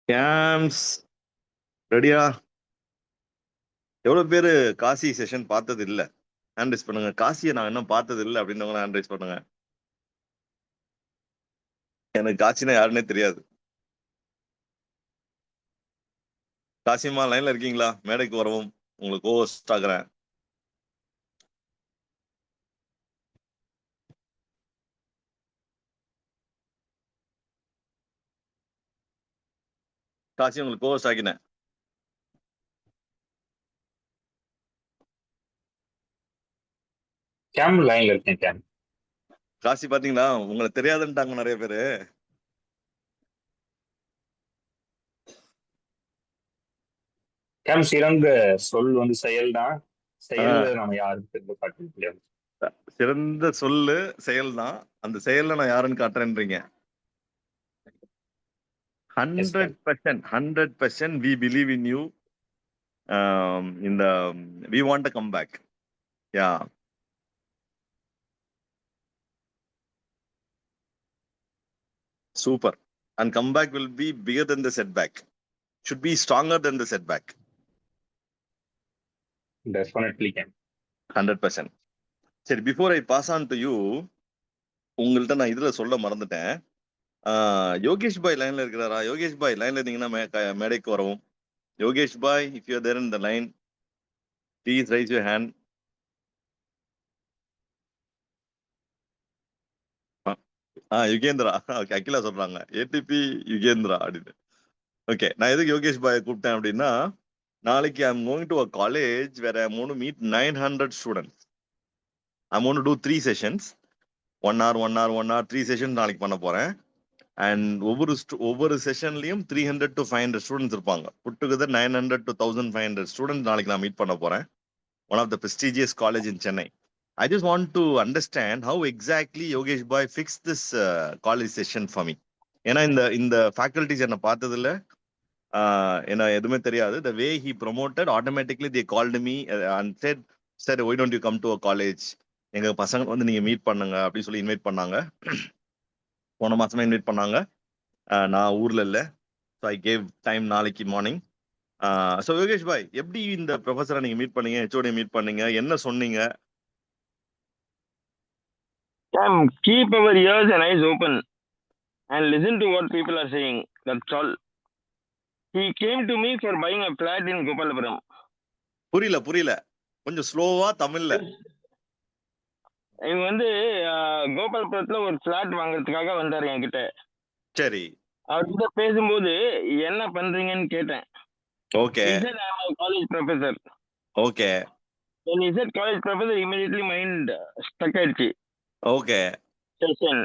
Games ரெடியா? எவ்வளவு பேரு காசி செஷன் பார்த்தது இல்ல? ஹேண்ட் ரைஸ் பண்ணுங்க. காசியை நான் இன்னும் பார்த்தது இல்லை அப்படின்றவங்க ஹேண்ட் ரைஸ் பண்ணுங்க. எனக்கு காசினா யாருன்னே தெரியாது. காசிமா லைன்ல இருக்கீங்களா? மேடைக்கு வரவும். உங்களுக்கு ஹோஸ்ட் ஆகுறேன். காசி உங்களுக்கு ஹோஸ்ட் ஆகினேன். கேம் லைன்ல இருக்கேன் கேம். காசி பாத்தீங்களா? உங்களை தெரியாதுன்ட்டாங்க நிறைய பேரு. கேம் சிறந்த சொல் வந்து செயல் தான். செயல்ல ஆஹ், நம்ம யாருக்கு தெரிந்து காட்ட முடியாது. சிறந்த சொல்லு செயல் தான். அந்த செயல்ல நான் யாருன்னு காட்டுறேன்றீங்க. எஸ் கேம். 100%, 100% we believe in you. இந்த we want to come back. Yeah, super. And comeback will be bigger than the setback. Should be stronger than the setback. Definitely Cam. 100%. சரி, before I pass on to you, உங்கள்கிட்ட நான் இதுல சொல்ல மறந்துட்டேன். யோகேஷ் பாய் லைன்ல இருக்கிறாரா? யோகேஷ் பாய் லைன்ல இருந்தீங்கன்னா மேடைக்கு வரவும். Yogesh bhai, if you there in the line, please raise your hand. Yugendra. Okay, Akila சொல்றாங்க ஏடிபி யுகேந்திரா அப்படின்னு. ஓகே, நான் எதுக்கு யோகேஷ் பாய் கூப்பிட்டேன் அப்படின்னா, நாளைக்கு I am going to a college where I am going to meet 900 students. I am going to do 3 sessions. 1 hour 1 hour 1 hour 3 session நாளைக்கு பண்ண போறேன். அண்ட் ஒவ்வொரு செஷன்லயும் 300 to 500 ஸ்டூடெண்ட்ஸ் இருப்பாங்க. புட் டுகெதர் 900 to 1500 ஸ்டூடெண்ட்ஸ் நாளைக்கு நான் மீட் பண்ண போறேன். One of the prestigious college in Chennai. I just want to understand how exactly Yogesh Bhai fixed this college session for me. ஏன்னா இந்த இந்த ஃபேக்கல்டிஸ் என்னை பார்த்ததில்ல, என்ன எதுவுமே தெரியாது. The way he promoted, automatically they called me and said why don't you come to a college, எங்க பசங்க வந்து நீங்க மீட் பண்ணுங்க அப்படின்னு சொல்லி இன்வைட் பண்ணாங்க. போன மாசமே இன்வைட் பண்ணாங்க. நான் ஊர்ல இல்லை. ஸோ ஐ கேவ் டைம் நாளைக்கு மார்னிங். ஸோ யோகேஷ் பாய், எப்படி இந்த ப்ரொஃபஸரை நீங்க மீட் பண்ணீங்க? ஹெச்ஓடி மீட் பண்ணீங்க, என்ன சொன்னீங்க? Keep our ears and eyes open and listen to what people are saying. That's all. He came to me for buying a flat in Gopalapuram. புரியல, கொஞ்சம் ஸ்லோவா தமிழ்ல. இவங்க வந்து கோபாலபுரத்துல ஒரு பிளாட் வாங்குறதுக்காக வந்தாரு என்கிட்ட. சரி, அவர்கிட்ட பேசும்போது என்ன பண்றீங்கன்னு கேட்டேன். Okay college professor. Okay When he said college professor, immediately mind stuck ஆயிடுச்சு. Okay Session.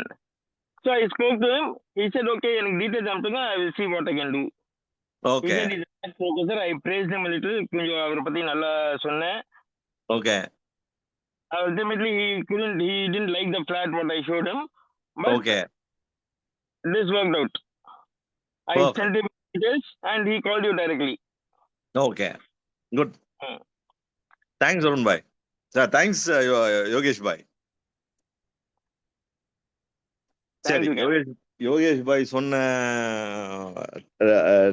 So I spoke to him. He said, okay, எனக்கு டீடைல்ஸ் அனுப்புங்க, I will see what I can do. He okay said he's a professor. I praised him a little. கொஞ்சம் அவரை பத்தி நல்லா சொன்னேன். Okay Ultimately, he didn't like the flat what I showed him, but okay this worked out. I Perfect. sent him details and he called you directly. Okay, good. Thanks Arun bhai. Thanks Yogesh bhai. சரி, யோகேஷ் பாய் சொன்ன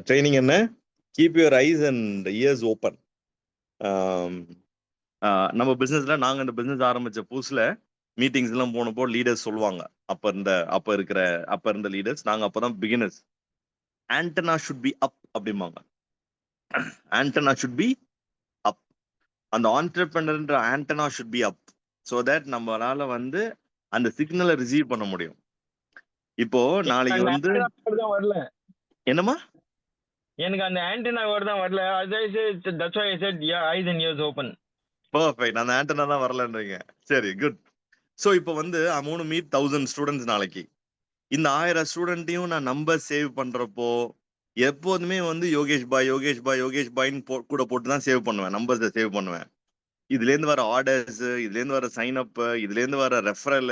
training என்ன? Keep your eyes and ears open. நம்ம பிசினஸ்ல நாங்க இந்த business ஆரம்பிச்ச புதுசுல meetings எல்லாம் போனப்போ லீடர்ஸ் சொல்லுவாங்க, அப்ப இருந்த லீடர்ஸ், நாங்க அப்பதான் beginners. Antenna should be up அப்படிம்பாங்க. Antenna should be up. அந்த ஆண்டர்பிரனர்ன்ற antenna should be up. So that நம்மளால வந்து அந்த சிக்னலை ரிசீவ் பண்ண முடியும். இப்போ நாளைக்கு வந்து வரல, என்னமா? எனக்கு அந்த ஆண்டனா வேர்ட் தான் வரல. That's why I said yeah, eyes and ears open. Perfect. அந்த ஆண்டனா தான் வரலன்றீங்க. சரி, குட். ஸோ இப்போ வந்து I want to meet 1000 students நாளைக்கு. இந்த 1000 ஸ்டூடெண்ட்டையும் நான் நம்பர் சேவ் பண்றப்போ எப்போதுமே வந்து யோகேஷ் பாய் யோகேஷ் பாய் யோகேஷ் பாய்ன்னு கூட போட்டு தான் சேவ் பண்ணுவேன், நம்பர்ஸை சேவ் பண்ணுவேன். இதுல இருந்து வர ஆர்டர்ஸ், இதுல இருந்து வர சைன் அப், இதுல இருந்து வர ரெஃபரல்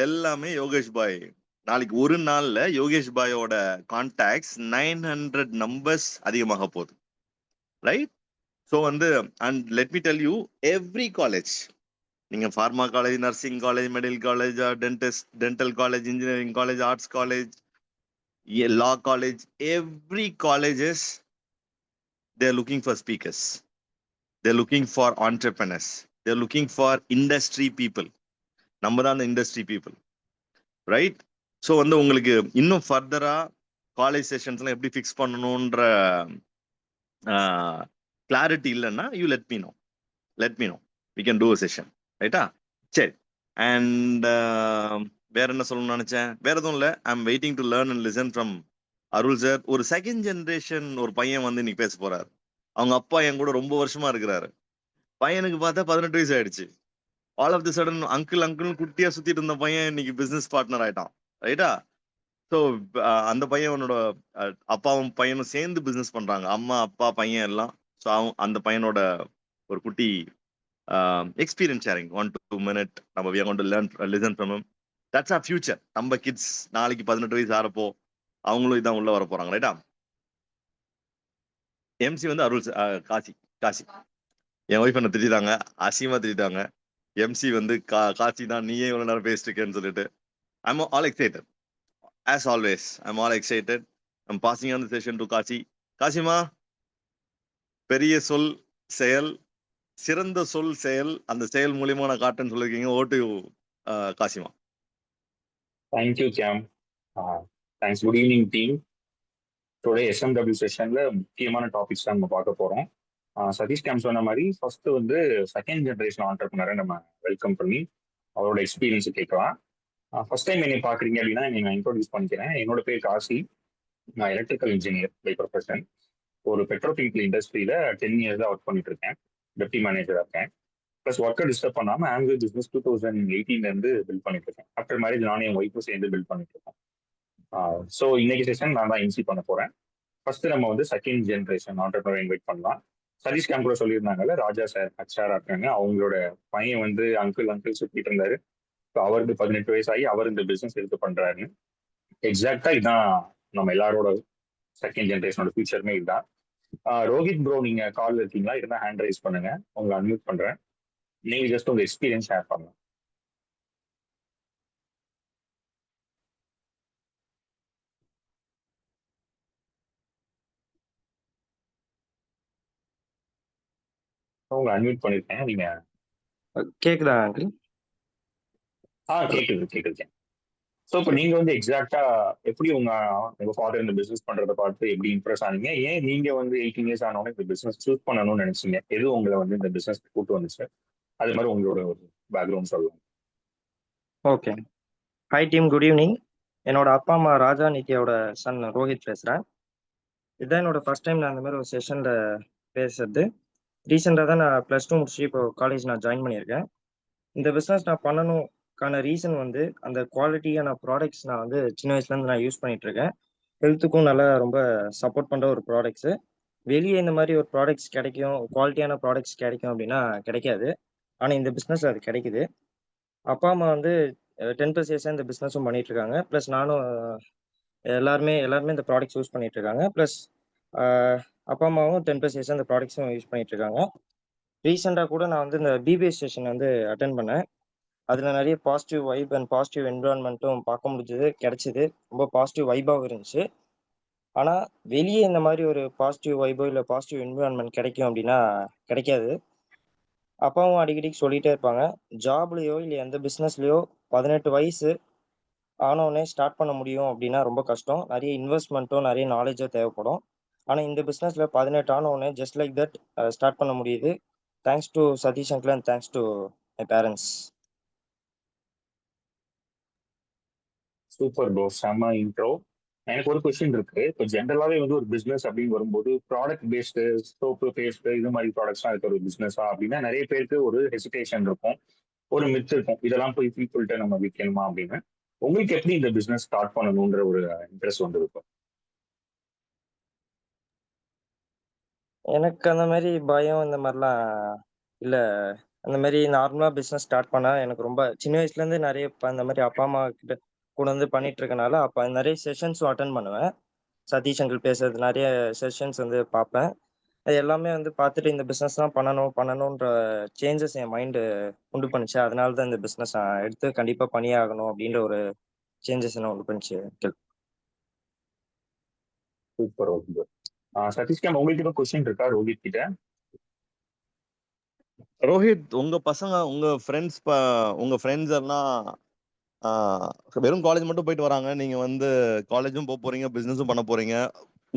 எல்லாமே யோகேஷ் பாய். நாளைக்கு ஒரு நாள்ல யோகேஷ் பாயோட கான்டாக்ட்ஸ் 900 நம்பர்ஸ் அதிகமாக போகுது. ரைட்? ஸோ வந்து and let me tell you, every college, நீங்க pharma college, nursing college, medical college, dental college, engineering college, arts college, law college, every colleges, they're looking for speakers. They're looking for entrepreneurs. They're looking for industry people. நம்ம தான் அந்த industry people, right? So வந்து உங்களுக்கு இன்னும் ஃபர்தரா college செஷன்ஸ்லாம் எப்படி fix பண்ணணுன்ற clarity இல்லைன்னா you let me know we can do a session, ரைட்டா? சரி. அண்ட் வேற என்ன சொல்லணும்னு நினைச்சேன், வேற எதுவும் இல்லை. I am waiting to learn and listen from Arul sir. ஒரு செகண்ட் ஜென்ரேஷன் ஒரு பையன் வந்து இன்னைக்கு பேச போறாரு. அவங்க அப்பா என் கூட ரொம்ப வருஷமா இருக்கிறாரு. பையனுக்கு பார்த்தா 18 வயசு ஆயிடுச்சு. All of the sudden uncle குட்டியா சுத்திட்டு இருந்த பையன் இன்னைக்கு பிசினஸ் பார்ட்னர் ஆயிட்டான், ரைட்டா? ஸோ அந்த பையனோட அப்பாவும் பையனும் சேர்ந்து பிசினஸ் பண்றாங்க, அம்மா அப்பா பையன் எல்லாம். ஸோ அந்த பையனோட ஒரு குட்டி எக்ஸ்பீரியன்ஸ் ஷேரிங் 1-2 minute நம்ம we are going to learn listen from him. That's our future. நம்ம கிட்ஸ் நாளைக்கு 18 வயசு ஆறப்போ அவங்களும் இதான் உள்ள வர போறாங்க, ரைட்டா? எம்சி வந்து அருள் காசி. என் ஒய்ஃப் என்ன திட்டாங்க, அசியமா திட்டாங்க. எம்சி வந்து காசி தான், நீயே இவ்வளவு நேரம் பேசிட்டு இருக்கேன்னு சொல்லிட்டு. I'm all excited. As always, I'm all excited. I'm passing on the session to Kashi. காசிமா, பெரிய சொல் செயல், சிறந்த சொல் செயல், அந்த செயல் மூலியமா நான் காட்டுன்னு சொல்லியிருக்கீங்க. ஓட்டு காசிமா. தேங்க்யூ கேம். Thanks. Good evening team. Today SMW செஷன்ல முக்கியமான டாபிக்ஸ் தான் நம்ம பார்க்க போறோம். சதீஷ் கேம் சொன்ன மாதிரி ஃபர்ஸ்ட் வந்து செகண்ட் ஜென்ரேஷன் ஆண்டர்பிரினரை நம்ம வெல்கம் பண்ணி அவரோட எக்ஸ்பீரியன்ஸ் கேட்கலாம். ஃபர்ஸ்ட் டைம் என்னை பார்க்குறீங்க அப்படின்னா நான் இன்ட்ரோடியூஸ் பண்ணிக்கிறேன். என்னோட பேர் காசி. நான் எலக்ட்ரிக்கல் இன்ஜினியர் பை ப்ரொஃபஷன். ஒரு பெட்ரோகெமிக்கல் இண்டஸ்ட்ரியில 10 years தான் ஒர்க் பண்ணிட்டு இருக்கேன். டெப்டி மேனேஜராக இருக்கேன். ப்ளஸ் ஒர்க்கை டிஸ்டர்ப் பண்ணாமல் ஆங்கிள் பிஸ்னஸ் 2018 இருந்து பில்ட் பண்ணிட்டு இருக்கேன். ஆஃப்டர் மேரேஜ் நானும் என் ஒய்ஃபும் சேர்ந்து பில்ட் பண்ணிட்டு இருக்கோம். ஸோ இன்னைக்கு செஷன் நான் தான் எம்சி பண்ண போறேன். ஃபர்ஸ்ட் நம்ம வந்து செகண்ட் ஜென்ரேஷன் ஆண்டர்பிரினர் இன்வைட் பண்ணலாம். சதீஷ் கேம் கூட சொல்லியிருந்தாங்கல்ல, ராஜா சார் ஹச்ஆரா இருக்காங்க. அவங்களோட பையன் வந்து அங்கிள் சுத்திட்டு இருந்தாரு. ஸோ அவருக்கு 18 வயசாகி அவர் இந்த பிசினஸ் எடுத்து பண்றாரு. எக்ஸாக்டா இதுதான் நம்ம எல்லாரோட செகண்ட் ஜென்ரேஷனோட ஃபியூச்சருமே இதுதான். ரோஹித் ப்ரோ, நீங்க கால் இருக்கீங்களா? இருந்தா ஹேண்ட் ரைஸ் பண்ணுங்க, உங்களை அன்மியூட் பண்றேன். நீங்க ஜஸ்ட் உங்க எக்ஸ்பீரியன்ஸ் ஷேர் பண்ணலாம். உங்களை அன்மியூட் பண்ணிருக்கேன், நீங்க. கேக்குதா அங்கிள்? கேக்குது. ஸோ இப்போ நீங்க வந்து எக்ஸாக்டா எப்படி உங்க ஃபாதர் இந்த பிசினஸ் பண்றதை பார்த்து எப்படி இம்ப்ரெஸ் ஆனீங்க? ஏன் நீங்க வந்து 18 years ஆனோட இந்த பிசினஸ் சூஸ் பண்ணணும்னு நினைச்சீங்க? எது உங்களை வந்து இந்த பிசினஸ் கூட்டு வந்துச்சு? அது மாதிரி உங்களோட ஒரு பேக்ரவுண்ட் சொல்லலாம். Okay. Hi team, good evening. என்னோட அப்பா அம்மா ராஜா நித்யாவோட சன் ரோஹித் பேசுகிறேன். இதுதான் என்னோட ஃபர்ஸ்ட் டைம் நான் இந்த மாதிரி ஒரு செஷனில் பேசுறது. ரீசெண்டாக தான் நான் +2 முடிச்சு இப்போ காலேஜ் நான் ஜாயின் பண்ணியிருக்கேன். இந்த பிஸ்னஸ் நான் பண்ணணுக்கான ரீசன் வந்து அந்த குவாலிட்டியான ப்ராடக்ட்ஸ் நான் வந்து சின்ன வயசுலேருந்து நான் யூஸ் பண்ணிட்டு இருக்கேன். ஹெல்த்துக்கும் நல்லா ரொம்ப சப்போர்ட் பண்ணுற ஒரு ப்ராடக்ட்ஸு. வெளியே இந்த மாதிரி ஒரு ப்ராடக்ட்ஸ் கிடைக்கும், குவாலிட்டியான ப்ராடக்ட்ஸ் கிடைக்கும் அப்படின்னா கிடைக்காது. ஆனால் இந்த பிஸ்னஸ் அது கிடைக்குது. அப்பா அம்மா வந்து 10+ இயர்ஸாக இந்த பிஸ்னஸும் பண்ணிட்டு இருக்காங்க. ப்ளஸ் நானும் எல்லாருமே இந்த ப்ராடக்ட்ஸ் யூஸ் பண்ணிட்டு இருக்காங்க. ப்ளஸ் அப்பா அம்மாவும் 10+ இயர்ஸாக இந்த ப்ராடக்ட்ஸும் யூஸ் பண்ணிட்டு இருக்காங்க. ரீசெண்டாக கூட நான் வந்து இந்த பிபிஎஸ் செஷன் வந்து அட்டென்ட் பண்ணேன். அதில் நிறைய பாசிட்டிவ் வைப் அண்ட் பாசிட்டிவ் என்விரான்மெண்ட்டும் பார்க்க முடிஞ்சது, கிடைச்சிது. ரொம்ப பாசிட்டிவ் வைபாகவும் இருந்துச்சு. ஆனால் வெளியே இந்த மாதிரி ஒரு பாசிட்டிவ் வைபோ இல்லை பாசிட்டிவ் என்விரான்மெண்ட் கிடைக்கும் அப்படின்னா கிடைக்காது. அப்பாவும் அடிக்கடி சொல்லிகிட்டே இருப்பாங்க, ஜாப்லேயோ இல்லை எந்த பிஸ்னஸ்லேயோ 18 வயசு ஆனோடனே ஸ்டார்ட் பண்ண முடியும் அப்படின்னா ரொம்ப கஷ்டம். நிறைய இன்வெஸ்ட்மெண்ட்டும் நிறைய நாலேஜோ தேவைப்படும். ஆனால் இந்த பிஸ்னஸில் 18 ஆனோடனே ஜஸ்ட் லைக் தட் ஸ்டார்ட் பண்ண முடியுது. Thanks to Satish uncle and thanks to my parents. Super bro, செம்ம இன்ட்ரோ. எனக்கு ஒரு கொஸ்டின் இருக்கு. இப்போ ஜென்ரலாவே வந்து ஒரு பிசினஸ் அப்படின்னு வரும்போது ப்ராடக்ட் பேஸ்டு, சோப்பு பேஸ்டு இது மாதிரி ப்ராடக்ட்ஸ்லாம் இருக்க ஒரு பிசினஸா அப்படின்னா நிறைய பேருக்கு ஒரு ஹெசிடேஷன் இருக்கும், ஒரு மித் இருக்கும், இதெல்லாம் போய் பீப்புள்கிட்ட நம்ம விற்கணுமா அப்படின்னு. உங்களுக்கு எப்படி இந்த பிசினஸ் ஸ்டார்ட் பண்ணணுன்ற ஒரு இன்ட்ரெஸ்ட் வந்திருக்கும்? எனக்கு அந்த மாதிரி பயம் இந்த மாதிரிலாம் இல்லை. அந்த மாதிரி நார்மலாக பிஸ்னஸ் ஸ்டார்ட் பண்ணால் எனக்கு ரொம்ப சின்ன வயசுலேருந்து நிறைய அந்த மாதிரி அப்பா அம்மா கிட்ட கூட வந்து பண்ணிட்டு இருக்கனால அப்போ நிறைய செஷன்ஸும் அட்டன் பண்ணுவேன். சதீஷ் அங்கிள் பேசுறது நிறைய செஷன்ஸ் வந்து பார்ப்பேன். அது எல்லாமே வந்து பார்த்துட்டு இந்த பிஸ்னஸ் தான் பண்ணணுன்ற சேஞ்சஸ் என் மைண்டு உண்டு பண்ணுச்சு. அதனால தான் இந்த பிஸ்னஸ் எடுத்து கண்டிப்பாக பண்ணியே ஆகணும் அப்படின்ற ஒரு சேஞ்சஸ் என்ன உண்டு பண்ணுச்சு. Super, okay. சதீஷ் கேம் உங்களுக்கு கொஸ்டின் இருக்கா ரோஹித் கிட்ட? ரோஹித், உங்க பசங்க, உங்க ஃப்ரெண்ட்ஸ் எல்லாம் வெறும் காலேஜ் மட்டும் போயிட்டு வராங்க. நீங்க வந்து காலேஜும் போறீங்க, பிசினஸும் பண்ண போறீங்க.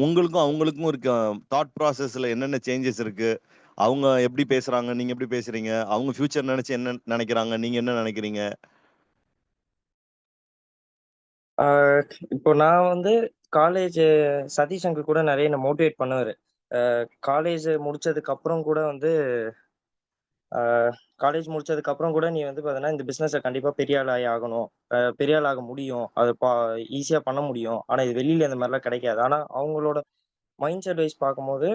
உங்களுக்கும் அவங்களுக்கும் இருக்க தாட் ப்ராசஸ்ல என்னென்ன சேஞ்சஸ் இருக்கு? அவங்க எப்படி பேசுறாங்க, நீங்க எப்படி பேசுறீங்க? அவங்க ஃபியூச்சர் நினைச்சு என்ன நினைக்கிறாங்க, நீங்க என்ன நினைக்கிறீங்க? இப்போ நான் வந்து காலேஜ் சதீஷ் அங்கிள் கூட நிறைய என்ன மோட்டிவேட் பண்ணுவாரு. காலேஜ் முடிச்சதுக்கு அப்புறம் கூட வந்து காலேஜ் முடிச்சதுக்கு அப்புறம் கூட நீ வந்து பார்த்தீங்கன்னா இந்த பிஸ்னஸை கண்டிப்பா பெரிய ஆளாகி ஆகணும். பெரிய ஆளாக முடியும். அது ஈஸியா பண்ண முடியும். ஆனா இது வெளியில இந்த மாதிரிலாம் கிடைக்காது. ஆனா அவங்களோட மைண்ட் செட் வைஸ் பார்க்கும்போது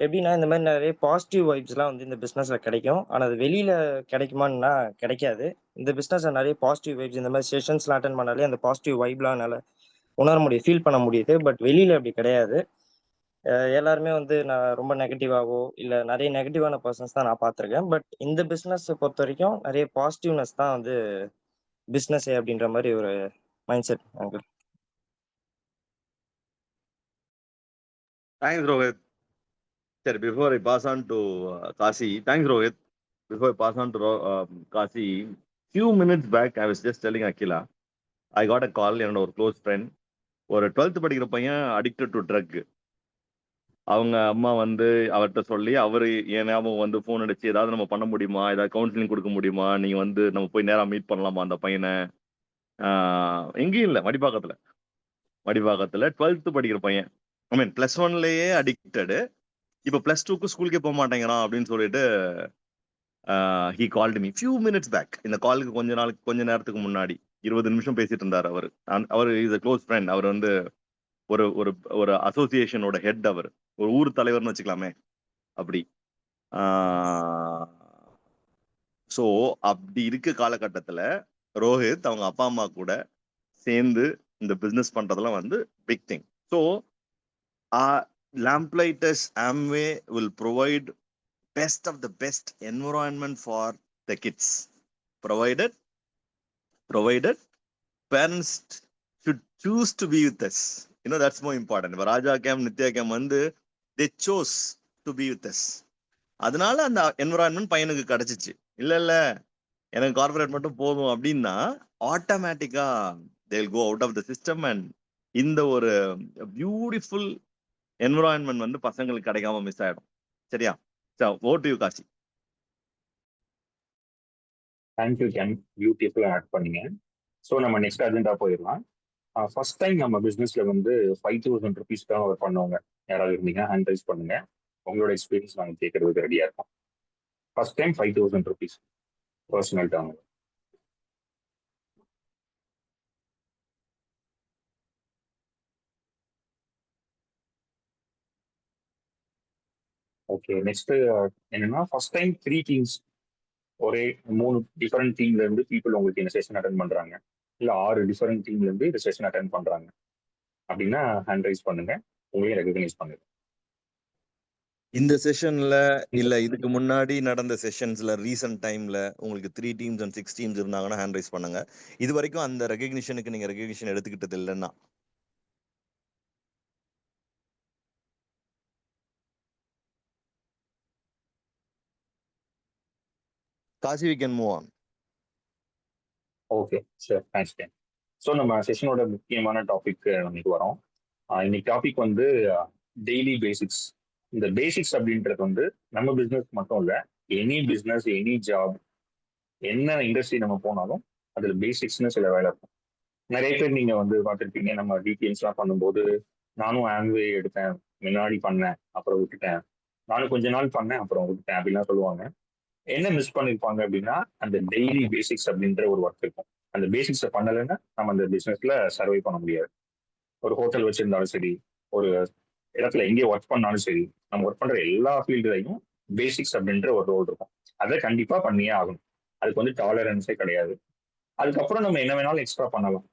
எப்படின்னா இந்த மாதிரி நிறைய பாசிட்டிவ் வைப்ஸ்லாம் வந்து இந்த பிஸ்னஸில் கிடைக்கும். ஆனால் அது வெளியில கிடைக்குமான்னா கிடைக்காது. இந்த பிஸ்னஸில் நிறைய பாசிட்டிவ் வைப்ஸ் இந்த மாதிரி செஷன்ஸ்லாம் அட்டன் பண்ணாலே அந்த பாசிட்டிவ் வைப்லாம் என்னால் உணர முடியும், ஃபீல் பண்ண முடியுது. பட் வெளியில அப்படி கிடையாது. எல்லாருமே வந்து நான் ரொம்ப நெகட்டிவாவோ இல்லை நிறைய நெகட்டிவான பர்சன்ஸ் தான் நான் பார்த்துருக்கேன். பட் இந்த பிஸ்னஸ் பொறுத்த வரைக்கும் நிறைய பாசிட்டிவ்னஸ் தான் வந்து பிஸ்னஸே அப்படின்ற மாதிரி ஒரு மைண்ட் செட் அங்கே. தேங்க்ஸ் ரோஹித். சரி, before I pass on to Kasi, thanks Rohit. Before I pass on to Kasi, few minutes back, I was just telling Akila, I got a call, என்னோட ஒரு க்ளோஸ் ஃப்ரெண்ட், ஒரு 12th படிக்கிற பையன் அடிக்டட் டு ட்ரக். அவங்க அம்மா வந்து அவர்கிட்ட சொல்லி, அவரு என் ஞாபகம் வந்து ஃபோன் அடிச்சு, ஏதாவது நம்ம பண்ண முடியுமா, ஏதாவது கவுன்சிலிங் கொடுக்க முடியுமா, நீங்க வந்து நம்ம போய் நேரா மீட் பண்ணலாமா அந்த பையனை? எங்கேயும் இல்லை, மடிப்பாக்கத்துல 12th படிக்கிற பையன். ஐ மீன் +1லயே அடிக்டடு. இப்போ +2க்கு ஸ்கூலுக்கே போக மாட்டேங்கிறான் அப்படின்னு சொல்லிட்டு he called me few minutes back. இந்த காலுக்கு கொஞ்ச நேரத்துக்கு முன்னாடி 20 நிமிஷம் பேசிட்டு இருந்தார் அவர். அவர் இஸ் a க்ளோஸ் ஃப்ரெண்ட். அவர் வந்து ஒரு ஒரு ஒரு அசோசியேஷனோட ஹெட். அவர் ஒரு ஊர் தலைவர்னு வச்சுக்கலாமே, அப்படி. ஸோ அப்படி இருக்க காலகட்டத்துல ரோஹித் அவங்க அப்பா அம்மா கூட சேர்ந்து இந்த பிசினஸ் பண்றதெல்லாம் வந்து big thing. So Lamplighter's Amway will provide best of the best environment for the kids, provided parents should choose to be with us. That's more important. Raja Cam, Nitya Cam வந்து they chose to be with us. அதனால அந்த environment பையனுக்கு கிடைச்சிச்சு. இல்ல எனக்கு corporate மட்டும் போதும் அப்படின்னா ஆட்டோமேட்டிக்கா they'll go out of the system, and இந்த ஒரு பியூட்டிஃபுல் என்விரான்மெண்ட் வந்து பசங்களுக்கு கிடைக்காம மிஸ் ஆயிடும். சரியா? Over to you Kasi. Thank you Cam, பியூட்டிஃபுல்லாக ஆட் பண்ணீங்க. ஸோ நம்ம நெக்ஸ்ட் அஜெண்டா போயிடலாம். ஃபர்ஸ்ட் டைம் நம்ம பிஸ்னஸ்ல வந்து 5,000 rupees தான் அவர் பண்ணவங்க யாராவது இருந்தீங்க ஹேண்ட் ரைஸ் பண்ணுங்க. உங்களோட எக்ஸ்பீரியன்ஸ் நாங்கள் கேட்கறதுக்கு ரெடியா இருக்கோம். First time 5,000 rupees personal term. Okay, next என்னன்னா ஃபர்ஸ்ட் டைம் 3 teams, ஒரே 3 டிஃபரெண்ட் டீம்ல இருந்து பீப்புள் உங்களுக்கு இந்த செஷன் அட்டென்ட் பண்றாங்க, இல்ல 6 டிஃபரெண்ட் டீம்ல இருந்து இந்த செஷன் அட்டென்ட் பண்றாங்க அப்படின்னா ஹேண்ட் ரைஸ் பண்ணுங்க, உங்களையும் ரெகக்னைஸ் பண்ணுங்க. இந்த செஷன்ல இல்ல இதுக்கு முன்னாடி நடந்த செஷன்ஸ்ல ரீசன்ட் டைம்ல உங்களுக்கு 3 teams and 6 teams இருந்தாங்கன்னா ஹேண்ட் ரைஸ் பண்ணுங்க. இது வரைக்கும் அந்த ரெகக்னிஷனுக்கு நீங்க ரெகக்னிஷன் எடுத்துக்கிட்டது இல்லைன்னா. Kasi, we can move on. Okay sir, thanks Cam. So நம்ம செஷனோட முக்கியமான டாபிக் இன்னைக்கு வரோம். இன்னைக்கு டாபிக் வந்து டெய்லி பேசிக்ஸ். இந்த பேசிக்ஸ் அப்படின்றது வந்து நம்ம பிஸ்னஸ் மட்டும் இல்லை, எனி பிஸ்னஸ், எனி ஜாப், என்ன இண்டஸ்ட்ரி நம்ம போனாலும் அதில் பேசிக்ஸ்னு சில வேலை இருக்கும். நிறைய பேர் நீங்கள் வந்து பார்த்துருப்பீங்க, நம்ம டீட்டெயில்ஸ்லாம் பண்ணும்போது நானும் ஆம்வே எடுத்தேன், முன்னாடி பண்ணேன் அப்புறம் விட்டுட்டேன், நானும் கொஞ்ச நாள் பண்ணேன் அப்புறம் விட்டுட்டேன் அப்படின்லாம் சொல்லுவாங்க. என்ன மிஸ் பண்ணிருப்பாங்க அப்படின்னா அந்த டெய்லி பேசிக்ஸ் அப்படின்ற ஒரு ஒர்க் இருக்கும். அந்த பேசிக்ஸை பண்ணலைன்னா நம்ம அந்த பிஸ்னஸ்ல சர்வை பண்ண முடியாது. ஒரு ஹோட்டல் வச்சிருந்தாலும் சரி, ஒரு இடத்துல எங்கே ஒர்க் பண்ணாலும் சரி, நம்ம ஒர்க் பண்ற எல்லா ஃபீல்டுலையும் பேசிக்ஸ் அப்படின்ற ஒரு ரோல் இருக்கும். அதை கண்டிப்பா பண்ணியே ஆகணும். அதுக்கு வந்து டாலரன்ஸே கிடையாது. அதுக்கப்புறம் நம்ம என்ன வேணாலும் எக்ஸ்ட்ரா பண்ணலாம்,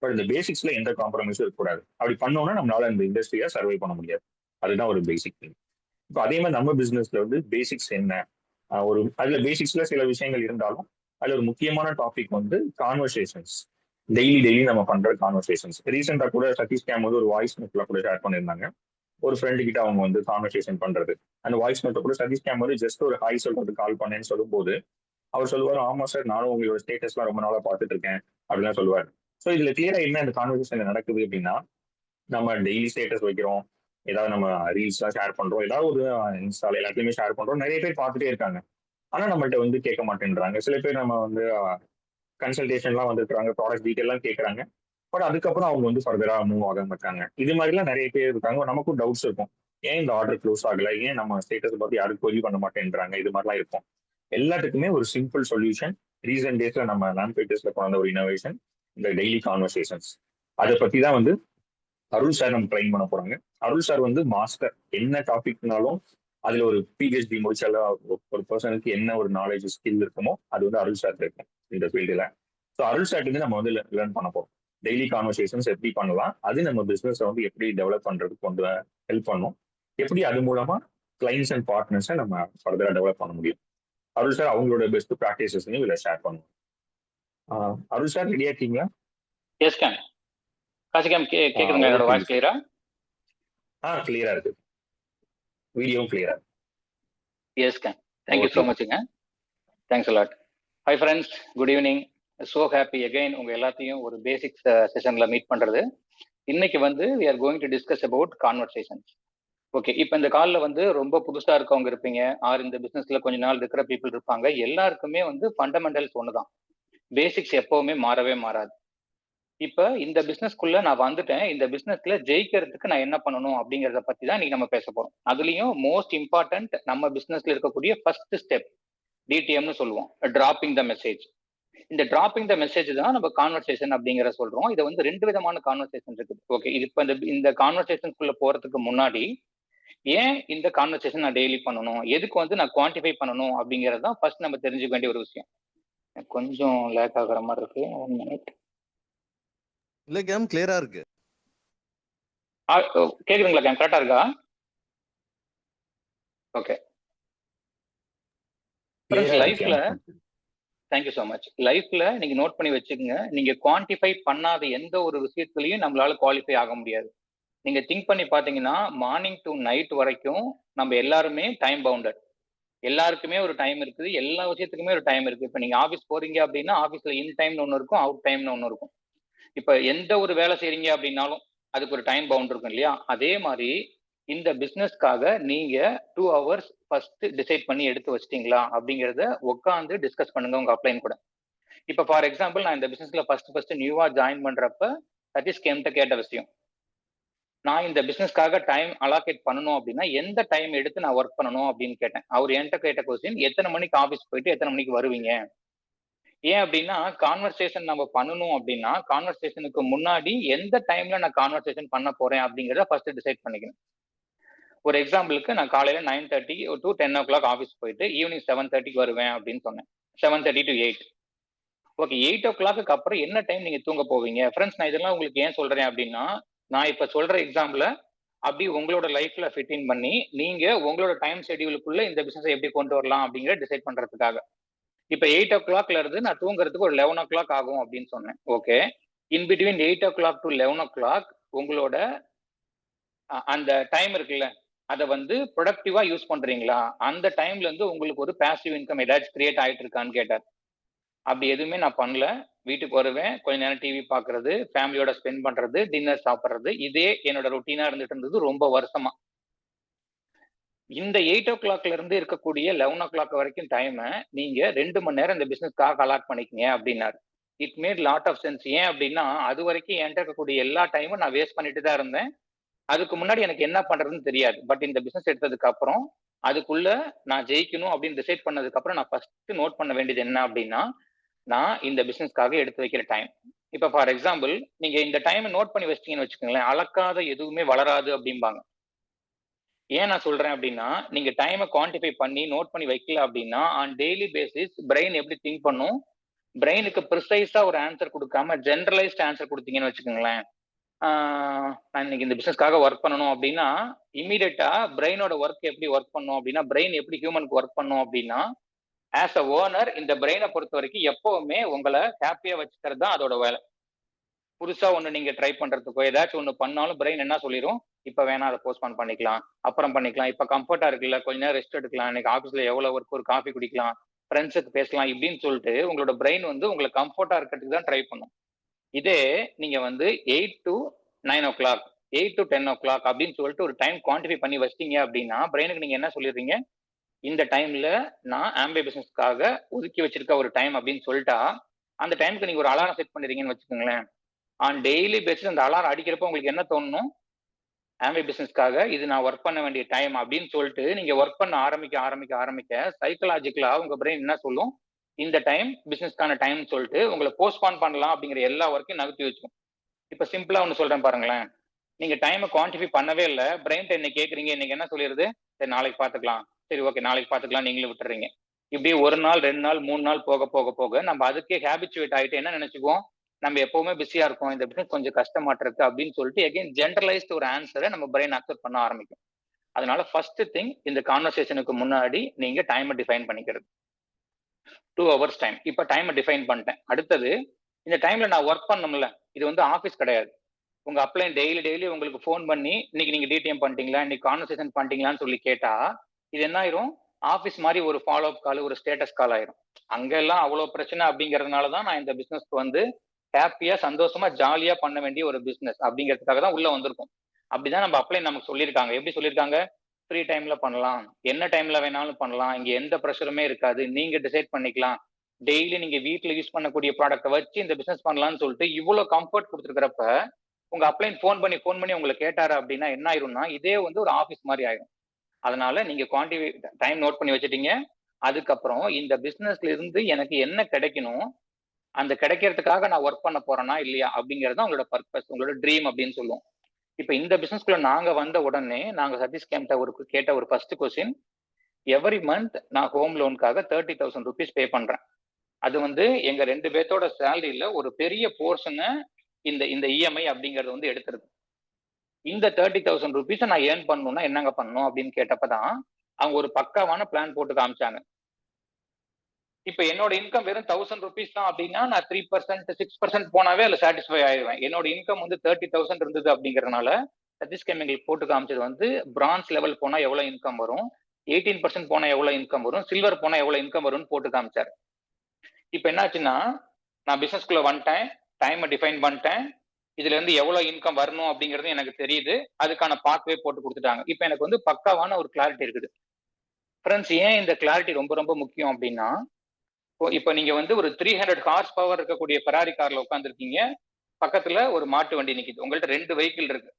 பட் இந்த பேசிக்ஸ்ல எந்த காம்ப்ரமைஸும் இருக்கக்கூடாது. அப்படி பண்ணோம்னா நம்மளால இந்த இண்டஸ்ட்ரியை சர்வை பண்ண முடியாது. அதுதான் ஒரு பேசிக் திங். இப்போ அதே மாதிரி நம்ம பிசினஸ்ல வந்து பேசிக்ஸ் என்ன, அதுல பேசிக்ஸ்ல சில விஷயங்கள் இருந்தாலும் அதுல ஒரு முக்கியமான டாபிக் வந்து கான்வர்சேஷன்ஸ். டெய்லி நம்ம பண்ற கான்வர்சேஷன்ஸ். ரீசெண்டா கூட சதீஷ் கேம் வந்து ஒரு வாய்ஸ் நோட்ல கூட ஷேர் பண்ணியிருந்தாங்க. ஒரு ஃப்ரெண்டு கிட்ட அவங்க வந்து கான்வர்சேஷன் பண்றது. அந்த வாய்ஸ் நோட்டை கூட சதீஷ் கேம் வந்து ஜஸ்ட் ஒரு ஹாய் சொல்றதுக்கு கால் பண்ணேன்னு சொல்லும்போது அவர் சொல்லுவார், ஆமா சார் நானும் உங்களோட ஸ்டேட்டஸ்லாம் ரொம்ப நாளா பார்த்துட்டு இருக்கேன் அப்படிலாம் சொல்லுவார். ஸோ இதுல கிளியரா என்ன இந்த கான்வர்சேஷன் நடக்குது அப்படின்னா, நம்ம டெய்லி ஸ்டேட்டஸ் வைக்கிறோம், ஏதாவது நம்ம ரீல்ஸ்லாம் ஷேர் பண்றோம், ஏதாவது ஒரு இன்ஸ்டால எல்லாத்தையுமே ஷேர் பண்றோம், நிறைய பேர் பார்த்துட்டே இருக்காங்க. ஆனா நம்மள்ட்ட வந்து கேட்க மாட்டேன்றாங்க. சில பேர் நம்ம வந்து கன்சல்டேஷன்லாம் வந்துருக்காங்க, ப்ராடக்ட் டீட்டெயிலாம் கேட்கறாங்க. பட் அதுக்கப்புறம் அவங்க வந்து ஃபர்தரா மூவ் ஆக மாட்டாங்க. இது மாதிரிலாம் நிறைய பேர் இருக்காங்க. நமக்கும் டவுட்ஸ் இருக்கும். ஏன் இந்த ஆர்டர் க்ளோஸ் ஆகல, ஏன் நம்ம ஸ்டேட்டஸ் பார்த்து யாரும் கொரி பண்ண மாட்டேன்றாங்க, இது மாதிரிலாம் இருக்கும். எல்லாத்துக்குமே ஒரு சிம்பிள் சொல்யூஷன் ரீசன்ட் டேஸ்ல நம்ம லாம்பேட்டஸ்ல கொண்ட ஒரு இனோவேஷன், இந்த டெய்லி கான்வர்சேஷன்ஸ். அதை பத்தி தான் வந்து அருள் சார் நம்ம ட்ரைன் பண்ண போறாங்க. அருள் சார் வந்து மாஸ்டர். என்ன டாபிக்னாலும் அதுல ஒரு பிஹெச்டி முடிச்சாலும் ஒரு பர்சனுக்கு என்ன ஒரு நாலேஜ் ஸ்கில் இருக்குமோ அது வந்து அருள் சார் இருக்கும் இந்த ஃபீல்டுல. ஸோ அருள் சார் வந்து நம்ம வந்து லேர்ன் பண்ண போறோம். டெய்லி கான்வர்சேஷன்ஸ் எப்படி பண்ணலாம், அது நம்ம பிசினஸ் வந்து எப்படி டெவலப் பண்றதுக்கு கொண்டு ஹெல்ப் பண்ணும், எப்படி அது மூலமா கிளைண்ட்ஸ் அண்ட் பார்ட்னர்ஸை நம்ம ஃபர்தரா டெவலப் பண்ண முடியும். அருள் சார் அவங்களோட பெஸ்ட் ப்ராக்டிசஸையும் இதுல ஷேர் பண்ணுவோம். அருள் சார் ரெடியா இருக்கீங்களா? S game. காசி கேம் கேக்குதுங்களா? என்னோட வாய்ஸ் கிளியரா? கிளியரா இருக்கு. வீடியோவும் கிளியரா. எஸ் கேம். தேங்க்யூ ஸோ மச்ங்க. Thanks a lot. Hi friends, good evening. So happy again உங்க எல்லாத்தையும் ஒரு பேசிக் செஷன்ல மீட் பண்றது. இன்னைக்கு வந்து we are going to discuss about conversations. Okay, இப்போ இந்த காலில் வந்து ரொம்ப புதுசா இருக்கவங்க இருப்பீங்க, ஆர் இந்த பிசினஸ்ல கொஞ்ச நாள் இருக்கிற பீப்புள் இருப்பாங்க. எல்லாருக்குமே வந்து ஃபண்டமெண்டல்ஸ் ஒண்ணுதான். பேசிக்ஸ் எப்பவுமே மாறவே மாறாது. இப்ப இந்த பிசினஸ்க்குள்ள நான் வந்துட்டேன், இந்த பிசினஸ்ல ஜெயிக்கிறதுக்கு நான் என்ன பண்ணணும் அப்படிங்கறத பத்தி தான் நீங்க நம்ம பேச போறோம். அதுலயும் மோஸ்ட் இம்பார்ட்டன்ட் நம்ம பிசினஸ்ல இருக்கக்கூடிய ஃபர்ஸ்ட் ஸ்டெப் டிடிஎம்னு சொல்லுவோம், டிராப்பிங் த மெசேஜ். இந்த டிராப்பிங் த மெசேஜ் தான் நம்ம கான்வர்சேஷன் அப்படிங்கிற சொல்றோம். இது வந்து ரெண்டு விதமான கான்வர்சேஷன் இருக்குது. ஓகே, இது இப்ப இந்த கான்வர்சேஷனுக்குள்ள போறதுக்கு முன்னாடி ஏன் இந்த கான்வர்சேஷன் நான் டெய்லி பண்ணணும், எதுக்கு வந்து நான் குவான்டிஃபை பண்ணணும் அப்படிங்கறது தான் ஃபர்ஸ்ட் நம்ம தெரிஞ்சுக்க வேண்டிய ஒரு விஷயம். கொஞ்சம் லேக் ஆகுற மாதிரி இருக்கு. 1 minute. இல்ல கேம் கிளியரா இருக்கு. கேக்குதுங்களா கேம்? கரெக்டா இருக்கா? ஓகே. லைஃப்ல தேங்க்யூ ஸோ மச். லைஃப்ல நீங்க நோட் பண்ணி வச்சுக்கோங்க, நீங்க குவான்டிஃபை பண்ணாத எந்த ஒரு விஷயத்துலயும் நம்மளால குவாலிஃபை ஆக முடியாது. நீங்க திங்க் பண்ணி பாத்தீங்கன்னா மார்னிங் டு நைட் வரைக்கும் நம்ம எல்லாருமே டைம் பவுண்டட். எல்லாருக்குமே ஒரு டைம் இருக்குது, எல்லா விஷயத்துக்குமே ஒரு டைம் இருக்கு. இப்ப நீங்க ஆஃபீஸ் போறீங்க அப்படின்னா ஆஃபீஸ்ல இன் டைம்னு ஒன்று இருக்கும், அவுட் டைம்னு ஒன்று இருக்கும். இப்ப எந்த ஒரு வேலை செய்றீங்க அப்படின்னாலும் அதுக்கு ஒரு டைம் பவுண்ட் இருக்கும் இல்லையா? அதே மாதிரி இந்த பிசினஸ்க்காக நீங்க 2 hours ஃபர்ஸ்ட் டிசைட் பண்ணி எடுத்து வச்சிட்டீங்களா அப்படிங்கறத உட்காந்து டிஸ்கஸ் பண்ணுங்க உங்க அப்ளைன் கூட. இப்ப ஃபார் எக்ஸாம்பிள், நான் இந்த பிசினஸ்ல ஃபர்ஸ்ட் நியூவா ஜாயின் பண்றப்ப சதீஷ் கேம்ட்ட கேட்ட விஷயம், நான் இந்த பிசினஸ்க்காக டைம் அலாகேட் பண்ணணும் அப்படின்னா எந்த டைம் எடுத்து நான் ஒர்க் பண்ணணும் அப்படின்னு கேட்டேன். அவர் என்கிட்ட கேட்ட கொஸ்டின், எத்தனை மணிக்கு ஆஃபீஸ் போயிட்டு எத்தனை மணிக்கு வருவீங்க? ஏன் அப்படின்னா கான்வர்சேஷன் நம்ம பண்ணணும் அப்படின்னா கான்வர்சேஷனுக்கு முன்னாடி எந்த டைம்ல நான் கான்வர்சேஷன் பண்ண போறேன் அப்படிங்கறத ஃபர்ஸ்ட் டிசைட் பண்ணிக்கணும். ஒரு எக்ஸாம்பிளுக்கு நான் காலையில 9:30 to 10 o'clock ஆஃபீஸ் போயிட்டு ஈவினிங் 7:30 வருவேன் அப்படின்னு சொன்னேன். 7:30 to 8. ஓகே, 8 o'clock அப்புறம் என்ன டைம் நீங்க தூங்க போவீங்க? ஃப்ரெண்ட்ஸ், நான் இதெல்லாம் உங்களுக்கு ஏன் சொல்றேன் அப்படின்னா, நான் இப்ப சொல்ற எக்ஸாம்பிள அப்படி உங்களோட லைஃப்ல ஃபிட் இன் பண்ணி நீங்க உங்களோட டைம் ஷெட்யூலுக்குள்ள இந்த பிசினஸ் எப்படி கொண்டு வரலாம் அப்படிங்கிற டிசைட் பண்றதுக்காக. இப்ப 8 o'clockல இருந்து நான் தூங்குறதுக்கு ஒரு 11 o'clock ஆகும் அப்படின்னு சொன்னேன். Okay, in between 8 o'clock to 11 o'clock உங்களோட அந்த டைம் இருக்குல்ல, அதை வந்து ப்ரொடக்டிவா யூஸ் பண்றீங்களா? அந்த டைம்ல இருந்து உங்களுக்கு ஒரு பாசிவ் இன்கம் ஏதாச்சும் கிரியேட் ஆயிட்டு இருக்கான்னு கேட்டார். அப்படி எதுவுமே நான் பண்ணல. வீட்டுக்கு வருவேன், கொஞ்ச நேரம் டிவி பாக்குறது, ஃபேமிலியோட ஸ்பெண்ட் பண்றது, டின்னர் சாப்பிட்றது, இதே என்னோட ரொட்டீனா இருந்துட்டு இருந்தது ரொம்ப வருஷமா. இந்த 8 o'clockல இருந்து இருக்கக்கூடிய 11 o'clock வரைக்கும் டைமை நீங்க 2 மணி நேரம் இந்த பிசினஸ்க்காக அலாட் பண்ணிக்கங்க அப்படின்னாரு. It made lot of sense. ஏன் அப்படின்னா அது வரைக்கும் என்கிட்ட இருக்கக்கூடிய எல்லா டைமும் நான் வேஸ்ட் பண்ணிட்டு தான் இருந்தேன். அதுக்கு முன்னாடி எனக்கு என்ன பண்றதுன்னு தெரியாது. பட் இந்த பிசினஸ் எடுத்ததுக்கு அப்புறம் அதுக்குள்ள நான் ஜெயிக்கணும் அப்படின்னு டிசைட் பண்ணதுக்கு அப்புறம் நான் ஃபர்ஸ்ட் நோட் பண்ண வேண்டியது என்ன அப்படின்னா, நான் இந்த பிசினஸ்க்காக எடுத்து வைக்கிற டைம். இப்ப ஃபார் எக்ஸாம்பிள், நீங்க இந்த டைமை நோட் பண்ணி வச்சிட்டீங்கன்னு வச்சுக்கோங்களேன், அளக்காத எதுவுமே வளராது அப்படிம்பாங்க. ஏன் நான் சொல்றேன் அப்படின்னா, நீங்க டைமை குவான்டிஃபை பண்ணி நோட் பண்ணி வைக்கல அப்படின்னா ஆன் டெய்லி பேசிஸ் பிரெயின் எப்படி திங்க் பண்ணும், பிரெயினுக்கு ப்ரிசைஸா ஒரு ஆன்சர் கொடுக்காம ஜென்ரலைஸ்ட் ஆன்சர் கொடுத்தீங்கன்னு வச்சுக்கோங்களேன், நான் இன்னைக்கு இந்த பிசினஸ்க்காக ஒர்க் பண்ணணும் அப்படின்னா இமீடியட்டா பிரெயினோட ஒர்க் எப்படி ஒர்க் பண்ணும் அப்படின்னா, பிரெயின் எப்படி ஹியூமனுக்கு ஒர்க் பண்ணும் அப்படின்னா, ஆஸ் அ ஓனர் இந்த பிரெயினை பொறுத்த வரைக்கும் எப்பவுமே உங்களை ஹாப்பியா வச்சுக்கிறது தான் அதோட வேலை. புதுசா ஒண்ணு நீங்க ட்ரை பண்றதுக்கோ ஏதாச்சும் ஒண்ணு பண்ணாலும் பிரெயின் என்ன சொல்லிரும், இப்ப வேணாம், அதை போஸ்ட்பான் பண்ணிக்கலாம், அப்புறம் பண்ணிக்கலாம், இப்ப கம்ஃபர்ட்டா இருக்குல்ல, கொஞ்ச நேரம் ரெஸ்ட் எடுக்கலாம், இன்னைக்கு ஆஃபீஸ்ல எவ்வளவு ஒர்க், ஒரு காஃபி குடிக்கலாம், ஃப்ரெண்ட்ஸுக்கு பேசலாம் இப்படின்னு சொல்லிட்டு உங்களோட பிரெயின் வந்து உங்களை கம்ஃபர்ட்டா இருக்கிறதுக்கு தான் ட்ரை பண்ணும். இதே நீங்க வந்து 8 to 9 o'clock 8 to 10 o'clock அப்படின்னு சொல்லிட்டு ஒரு டைம் குவான்டிஃபை பண்ணி வச்சிட்டீங்க அப்படின்னா பிரெயினுக்கு நீங்க என்ன சொல்லிடுறீங்க, இந்த டைம்ல நான் ஆம்பே பிசினஸ்க்காக ஒதுக்கி வச்சிருக்க ஒரு டைம் அப்படின்னு சொல்லிட்டா, அந்த டைமுக்கு நீங்க ஒரு அலாரம் செட் பண்ணிடுறீங்கன்னு வச்சுக்கோங்களேன். ஆன் டெய்லி பேசிஸ் அந்த அலாரம் அடிக்கிறப்ப உங்களுக்கு என்ன தோணணும், ஆம்பே பிசினஸ்க்காக இது நான் ஒர்க் பண்ண வேண்டிய டைம் அப்படின்னு சொல்லிட்டு நீங்க ஒர்க் பண்ண ஆரம்பிக்க சைக்கலாஜிக்கலா உங்க பிரெயின் என்ன சொல்லும், இந்த டைம் பிசினஸ்க்கான டைம் சொல்லிட்டு உங்களை போஸ்ட்பான் பண்ணலாம் அப்படிங்கிற எல்லா ஒர்க்கையும் நகர்த்தி வச்சுக்கும். இப்ப சிம்பிளா ஒண்ணு சொல்றேன் பாருங்களேன். நீங்க டைமை குவான்டிஃபை பண்ணவே இல்லை, பிரெயின் இன்னைக்கு கேட்குறீங்க, இன்னைக்கு என்ன சொல்லிடுது, சரி நாளைக்கு பார்த்துக்கலாம், சரி ஓகே நாளைக்கு பார்த்துக்கலாம், நீங்களும் விட்டுறீங்க. இப்படியே 1 நாள் 2 நாள் 3 நாள் போக போக போக நம்ம அதுக்கே ஹேபிச்சுவேட் ஆகிட்டு என்ன நினைச்சுக்குவோம், நம்ம எப்பவுமே பிஸியா இருக்கோம், இந்த பிசினஸ் கொஞ்சம் கஷ்டமாட்டு இருக்கு அப்படின்னு சொல்லிட்டு எகைன் ஜென்ரலைஸ்ட் ஒரு ஆன்சரை நம்ம பிரெயின் அக்செப்ட் பண்ண ஆரம்பிக்கும். அதனால ஃபர்ஸ்ட் திங், இந்த கான்வர்சேஷனுக்கு முன்னாடி நீங்க டைமை டிஃபைன் பண்ணிக்கிறது. 2 hours டைம். இப்ப டைமை டிஃபைன் பண்ணிட்டேன். அடுத்தது, இந்த டைம்ல நான் ஒர்க் பண்ணணும்ல, இது வந்து ஆஃபீஸ் கிடையாது. உங்க அப்ளைன் டெய்லி உங்களுக்கு ஃபோன் பண்ணி இன்னைக்கு நீங்க டிடிஎம் பண்ணிட்டீங்களா, இன்னைக்கு கான்வர்சேஷன் பண்ணிட்டீங்களான்னு சொல்லி கேட்டா இது என்ன ஆயிரும், ஆஃபீஸ் மாதிரி ஒரு ஃபாலோ அப் கால், ஒரு ஸ்டேட்டஸ் கால் ஆயிரும். அங்கெல்லாம் அவ்வளவு பிரச்சனை அப்படிங்கறதுனால தான் நான் இந்த பிசினஸ்க்கு வந்து ஹாப்பியா சந்தோஷமா ஜாலியா பண்ண வேண்டிய ஒரு பிசினஸ் அப்படிங்கிறதுக்காக தான் உள்ள வந்திருக்கும். அப்படிதான் நம்ம அப்ளைன் நமக்கு சொல்லியிருக்காங்க. எப்படி சொல்லியிருக்காங்க, ஃப்ரீ டைம்ல பண்ணலாம், என்ன டைம்ல வேணாலும் பண்ணலாம், இங்க எந்த ப்ரெஷருமே இருக்காது, நீங்க டிசைட் பண்ணிக்கலாம், டெய்லி நீங்க வீட்டுல யூஸ் பண்ணக்கூடிய ப்ராடக்ட்டை வச்சு இந்த பிசினஸ் பண்ணலாம்னு சொல்லிட்டு இவ்வளவு கம்ஃபர்ட் கொடுத்துருக்கிறப்ப உங்க அப்ளைன் ஃபோன் பண்ணி உங்களை கேட்டாரு அப்படின்னா என்ன ஆயிரும்னா, இதே வந்து ஒரு ஆஃபீஸ் மாதிரி ஆயிரும். அதனால நீங்க குவான்டிஃபை டைம் நோட் பண்ணி வச்சுட்டீங்க. அதுக்கப்புறம் இந்த பிசினஸ்ல இருந்து எனக்கு என்ன கிடைக்கணும், அந்த கிடைக்கிறதுக்காக நான் ஒர்க் பண்ண போறேனா இல்லையா அப்படிங்கிறது தான் உங்களோட பர்பஸ், உங்களோட ட்ரீம் அப்படின்னு சொல்லுவோம். இப்ப இந்த பிசினஸ்க்குள்ள நாங்க வந்த உடனே நாங்க சதீஷ் கேம்ட்ட கேட்ட ஒரு ஃபர்ஸ்ட் கொஸ்டின், எவ்ரி மந்த் நான் ஹோம் லோனுக்காக 30,000 rupees பே பண்றேன். அது வந்து எங்க 2 பேர்த்தோட சேலரியில ஒரு பெரிய போர்ஷனை இந்த இஎம்ஐ அப்படிங்கறது வந்து எடுத்துருது. இந்த 30,000 rupees நான் ஏர்ன் பண்ணணும்னா என்னங்க பண்ணணும் அப்படின்னு கேட்டப்பதான் அவங்க ஒரு பக்காவான பிளான் போட்டு காமிச்சாங்க. இப்ப என்னோட இன்கம் வெறும் 1000 rupees தான் அப்படின்னா நான் 3% 6% போனாவே அதுல சாட்டிஸ்ஃபை ஆயிடுவேன். என்னோட இன்கம் வந்து 30,000 இருந்தது அப்படிங்கறதுனால சதீஷ் கேம் எங்களுக்கு போட்டு காமிச்சது வந்து பிரான்ஸ் லெவல் போனா எவ்வளவு இன்கம் வரும், 18% போனா எவ்வளவு இன்கம் வரும், சில்வர் போனா எவ்வளவு இன்கம் வரும்னு போட்டு காமிச்சாரு. இப்ப என்னாச்சுன்னா, நான் பிசினஸ்குள்ள வந்துட்டேன், டைமை டிஃபைன் பண்ணிட்டேன், இதுல இருந்து எவ்வளவு இன்கம் வரணும் அப்படிங்கிறது எனக்கு தெரியுது, அதுக்கான பாத்வே போட்டு கொடுத்துட்டாங்க. இப்ப எனக்கு வந்து பக்காவான ஒரு கிளாரிட்டி இருக்குது. ஃப்ரெண்ட்ஸ், ஏன் இந்த கிளாரிட்டி ரொம்ப ரொம்ப முக்கியம் அப்படின்னா, இப்ப நீங்க வந்து ஒரு 300 ஹார்ஸ் பவர் இருக்கக்கூடிய ஃபெராரி கார்ல உட்காந்துருக்கீங்க, பக்கத்துல ஒரு மாட்டு வண்டி நிக்குது, உங்கள்ட்ட 2 வெஹிக்கிள் இருக்கு.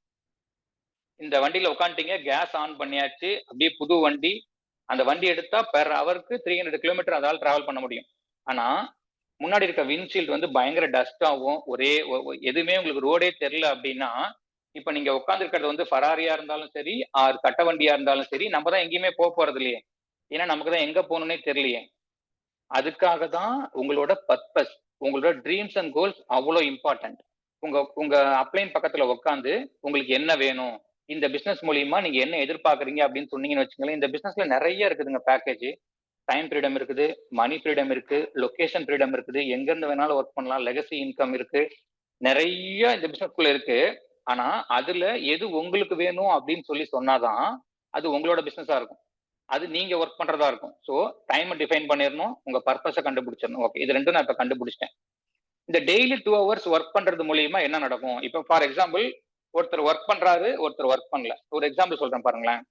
இந்த வண்டியில உட்காந்துட்டீங்க, கேஸ் ஆன் பண்ணியாச்சு, அப்படியே புது வண்டி, அந்த வண்டி எடுத்தா பெர் ஹவருக்கு 300 கிலோமீட்டர் அதால் டிராவல் பண்ண முடியும். ஆனா முன்னாடி இருக்க விண்ட்ஷீல்ட் வந்து பயங்கர டஸ்டாகவும் ஒரே எதுவுமே உங்களுக்கு ரோடே தெரியல அப்படின்னா, இப்ப நீங்க உட்காந்துருக்கிறது வந்து ஃபெராரியா இருந்தாலும் சரி, ஆர் கட்ட வண்டியா இருந்தாலும் சரி, நம்ம தான் எங்கேயுமே போறது இல்லையே, ஏன்னா நமக்கு தான் எங்க போகணும்னே தெரியலையே. அதுக்காக தான் உங்களோட பர்பஸ், உங்களோட ட்ரீம்ஸ் அண்ட் கோல்ஸ் அவ்வளோ இம்பார்ட்டன்ட். உங்க அப்ளைன் பக்கத்துல உட்காந்து உங்களுக்கு என்ன வேணும், இந்த பிசினஸ் மூலியமா நீங்க என்ன எதிர்பார்க்குறீங்க அப்படின்னு சொன்னீங்கன்னு வச்சுங்களேன், இந்த பிசினஸ்ல நிறைய இருக்குதுங்க பேக்கேஜ். டைம் ஃப்ரீடம் இருக்குது, மணி ஃப்ரீடம் இருக்கு, லொகேஷன் ஃப்ரீடம் இருக்குது, எங்க இருந்து வேணாலும் ஒர்க் பண்ணலாம், லெகசி இன்கம் இருக்கு, நிறைய இந்த பிசினஸ்க்குள்ள இருக்கு. ஆனா அதுல எது உங்களுக்கு வேணும் அப்படின்னு சொல்லி சொன்னாதான் அது உங்களோட பிசினஸா இருக்கும், அது நீங்க ஒர்க் பண்றதா இருக்கும். ஸோ டைமை டிஃபைன் பண்ணிடணும், உங்க பர்பஸை கண்டுபிடிச்சிடணும். ஓகே, இது ரெண்டும் நான் இப்ப கண்டுபிடிச்சிட்டேன். இந்த டெய்லி 2 hours ஒர்க் பண்றது மூலியமா என்ன நடக்கும்? இப்ப ஃபார் எக்ஸாம்பிள் ஒருத்தர் ஒர்க் பண்றாரு, ஒருத்தர் ஒர்க் பண்ணல. ஒரு எக்ஸாம்பிள் சொல்றேன் பாருங்களேன்.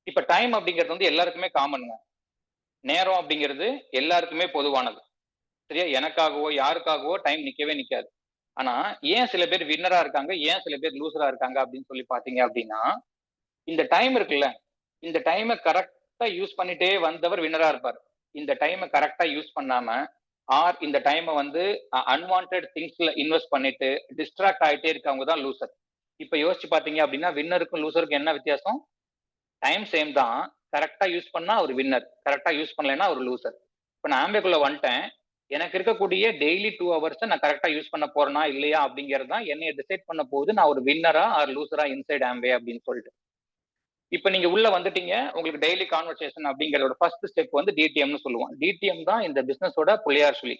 இப்ப டைம் அப்படிங்கிறது வந்து எல்லாருக்குமே காமனுங்க. நேரம் அப்படிங்கிறது எல்லாருக்குமே பொதுவானது. சரியா? எனக்காகவோ யாருக்காகவோ டைம் நிக்கவே நிக்காது. ஆனா ஏன் சில பேர் வின்னரா இருக்காங்க, ஏன் சில பேர் லூசரா இருக்காங்க அப்படின்னு சொல்லி பாத்தீங்க அப்படின்னா, இந்த டைம் இருக்குல்ல, இந்த டைமை கரெக்டா யூஸ் பண்ணிட்டே வந்தவர் வின்னரா இருப்பார். இந்த டைமை கரெக்டா யூஸ் பண்ணாம ஆர் இந்த டைமை வந்து அன்வான்ட் திங்ஸ்ல இன்வெஸ்ட் பண்ணிட்டு டிஸ்ட்ராக்ட் ஆயிட்டே இருக்கவங்க தான் லூசர். இப்ப யோசிச்சு பாத்தீங்க அப்படின்னா வின்னருக்கும் லூசருக்கும் என்ன வித்தியாசம்? டைம் சேம் தான், கரெக்டா யூஸ் பண்ணா ஒரு வின்னர், கரெக்டா யூஸ் பண்ணலைன்னா ஒரு லூசர். இப்ப நான் ஆம்பேக்குள்ள வந்துட்டேன், எனக்கு இருக்கக்கூடிய டெய்லி 2 hours நான் கரெக்டா யூஸ் பண்ண போறேனா இல்லையா அப்படிங்கிறது தான் என்னைய டிசைட் பண்ண போகுது நான் ஒரு வின்னரா ஆர் லூசரா இன்சைட் ஆம்பே அப்படின்னு சொல்லிட்டு. இப்ப நீங்க உள்ள வந்துட்டீங்க, உங்களுக்கு டெய்லி கான்வர்சேஷன் அப்படிங்கறதோட ஃபர்ஸ்ட் ஸ்டெப் வந்து டிடிஎம்னு சொல்லுவோம். டிடிஎம் தான் இந்த பிசினஸோட புள்ளியார் சொல்லி.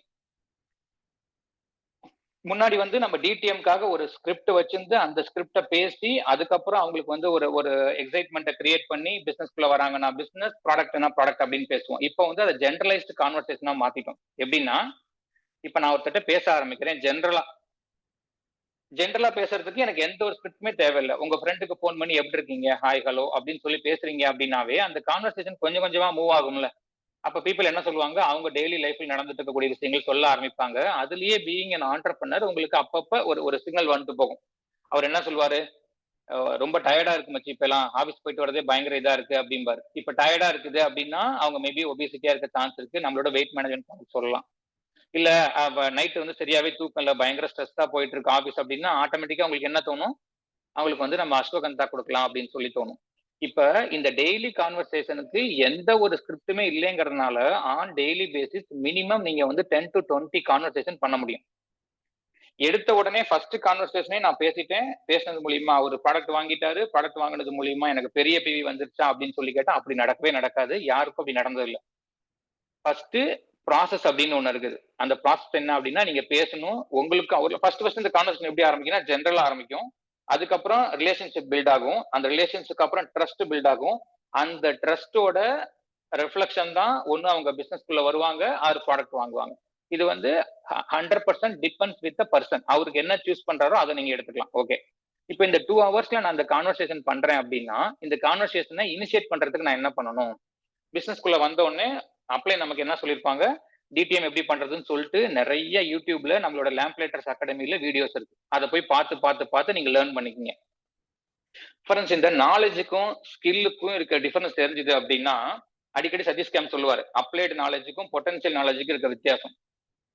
முன்னாடி வந்து நம்ம டிடிஎம்காக ஒரு ஸ்கிரிப்ட் வச்சிருந்து அந்த ஸ்கிரிப்டை பேசி அதுக்கப்புறம் அவங்களுக்கு வந்து ஒரு ஒரு எக்ஸைட்மெண்ட்டை கிரியேட் பண்ணி பிசினஸ்க்குள்ள வராங்கன்னா பிசினஸ், ப்ராடக்ட்னா ப்ராடக்ட் அப்படின்னு பேசுவோம். இப்போ வந்து அதை ஜென்ரலைஸ்டு கான்வர்சேஷனா மாத்திட்டோம். எப்படின்னா, இப்ப நான் ஒருத்தட்ட பேச ஆரம்பிக்கிறேன் ஜென்ரலா பேசுறதுக்கு எனக்கு எந்த ஒரு ஸ்கிரிப்டுமே தேவையில்லை. உங்க ஃப்ரெண்டுக்கு ஃபோன் பண்ணி எப்படி இருக்கீங்க, ஹாய் ஹலோ அப்படின்னு சொல்லி பேசுறீங்க அப்படின்னாவே அந்த கான்வர்சேஷன் கொஞ்சம் கொஞ்சமா மூவ் ஆகும்ல. அப்ப பீப்புள் என்ன சொல்லுவாங்க, அவங்க டெய்லி லைஃப்ல நடந்துட்டு இருக்கக்கூடிய விஷயங்கள் சொல்ல ஆரம்பிப்பாங்க. அதுலயே பீயிங் an entrepreneur உங்களுக்கு அப்பப்ப ஒரு ஒரு சிக்னல் வந்துட்டு போகும். அவர் என்ன சொல்லுவாரு, ரொம்ப டயர்டா இருக்கு மச்சி, இப்ப எல்லாம் ஆபீஸ் போயிட்டு வரதே பயங்கர இதா இருக்கு அப்படிம்பாரு. இப்ப டயர்டா இருக்குது அப்படின்னா அவங்க மேபி ஒபிசிட்டியா இருக்க சான்ஸ் இருக்கு. நம்மளோட வெயிட் மேனேஜ்மெண்ட் சொல்லலாம். இல்ல நைட் வந்து சரியாவே தூக்கம் இல்ல, பயங்கர ஸ்ட்ரெஸ்ஸா போயிட்டு இருக்கு ஆபீஸ் அப்படின்னா ஆட்டோமேட்டிக்கா உங்களுக்கு என்ன தோணும், அவங்களுக்கு வந்து நம்ம அஸ்வகந்தா கொடுக்கலாம் அப்படின்னு சொல்லி தோணும். இப்ப இந்த டெய்லி கான்வர்சேஷனுக்கு எந்த ஒரு ஸ்கிரிப்டுமே இல்லைங்கிறதுனால ஆன் டெய்லி பேசிஸ் மினிமம் நீங்க வந்து 10 to 20 கான்வர்சேஷன் பண்ண முடியும். எடுத்த உடனே ஃபர்ஸ்ட் கான்வர்சேஷனே நான் பேசினது மூலியமா ஒரு ப்ராடக்ட் வாங்கிட்டாரு, ப்ராடக்ட் வாங்கினது மூலியமா எனக்கு பெரிய பிவி வந்துருச்சா அப்படின்னு சொல்லி கேட்டா அப்படி நடக்கவே நடக்காது. யாருக்கும் அப்படி நடந்தது இல்லை. ஃபர்ஸ்ட் ப்ராசஸ் அப்படின்னு ஒண்ணு இருக்குது. அந்த ப்ராசஸ் என்ன அப்படின்னா, நீங்க பேசணும். உங்களுக்கு அவர் ஃபர்ஸ்ட் இந்த கான்வர்சேஷன் எப்படி ஆரம்பிக்கும்னா ஜென்ரலா ஆரம்பிக்கும். அதுக்கப்புறம் ரிலேஷன்ஷிப் பில்ட் ஆகும். அந்த ரிலேஷன்ஷிப்க்கு அப்புறம் ட்ரஸ்ட் பில்ட் ஆகும். அந்த ட்ரஸ்டோட ரிஃப்ளெக்ஷன் தான் ஒண்ணு அவங்க பிசினஸ்க்குள்ள வருவாங்க, ஆறு ப்ராடக்ட் வாங்குவாங்க. இது வந்து 100% டிபெண்ட்ஸ் வித் த பர்சன். அவருக்கு என்ன சூஸ் பண்றாரோ அதை நீங்க எடுத்துக்கலாம். ஓகே. இப்போ இந்த 2 ஹவர்ஸ்ல நான் இந்த கான்வர்சேஷன் பண்றேன் அப்படின்னா, இந்த கான்வர்சேஷனை இனிஷியேட் பண்றதுக்கு நான் என்ன பண்ணணும்? பிசினஸ்க்குள்ள வந்த உடனே அப்ளை நமக்கு என்ன சொல்லியிருப்பாங்க, டிடிஎம் எப்படி பண்றதுன்னு சொல்லிட்டு நிறைய யூடியூப்ல நம்மளோட லேம்ப்லேட்டர்ஸ் அகாடமில வீடியோஸ் இருக்கு. அதை போய் பார்த்து நீங்க லேர்ன் பண்ணிக்கங்க. டிஃபரன்ஸ் இந்த நாலேஜுக்கும் ஸ்கில்லுக்கும் இருக்க டிஃபரன்ஸ் தெரிஞ்சுது அப்படின்னா, அடிக்கடி சதீஷ் கேம் சொல்லுவாரு, அப்ளைடு நாலேஜுக்கும் பொட்டன்ஷியல் நாலேஜுக்கும் இருக்க வித்தியாசம்.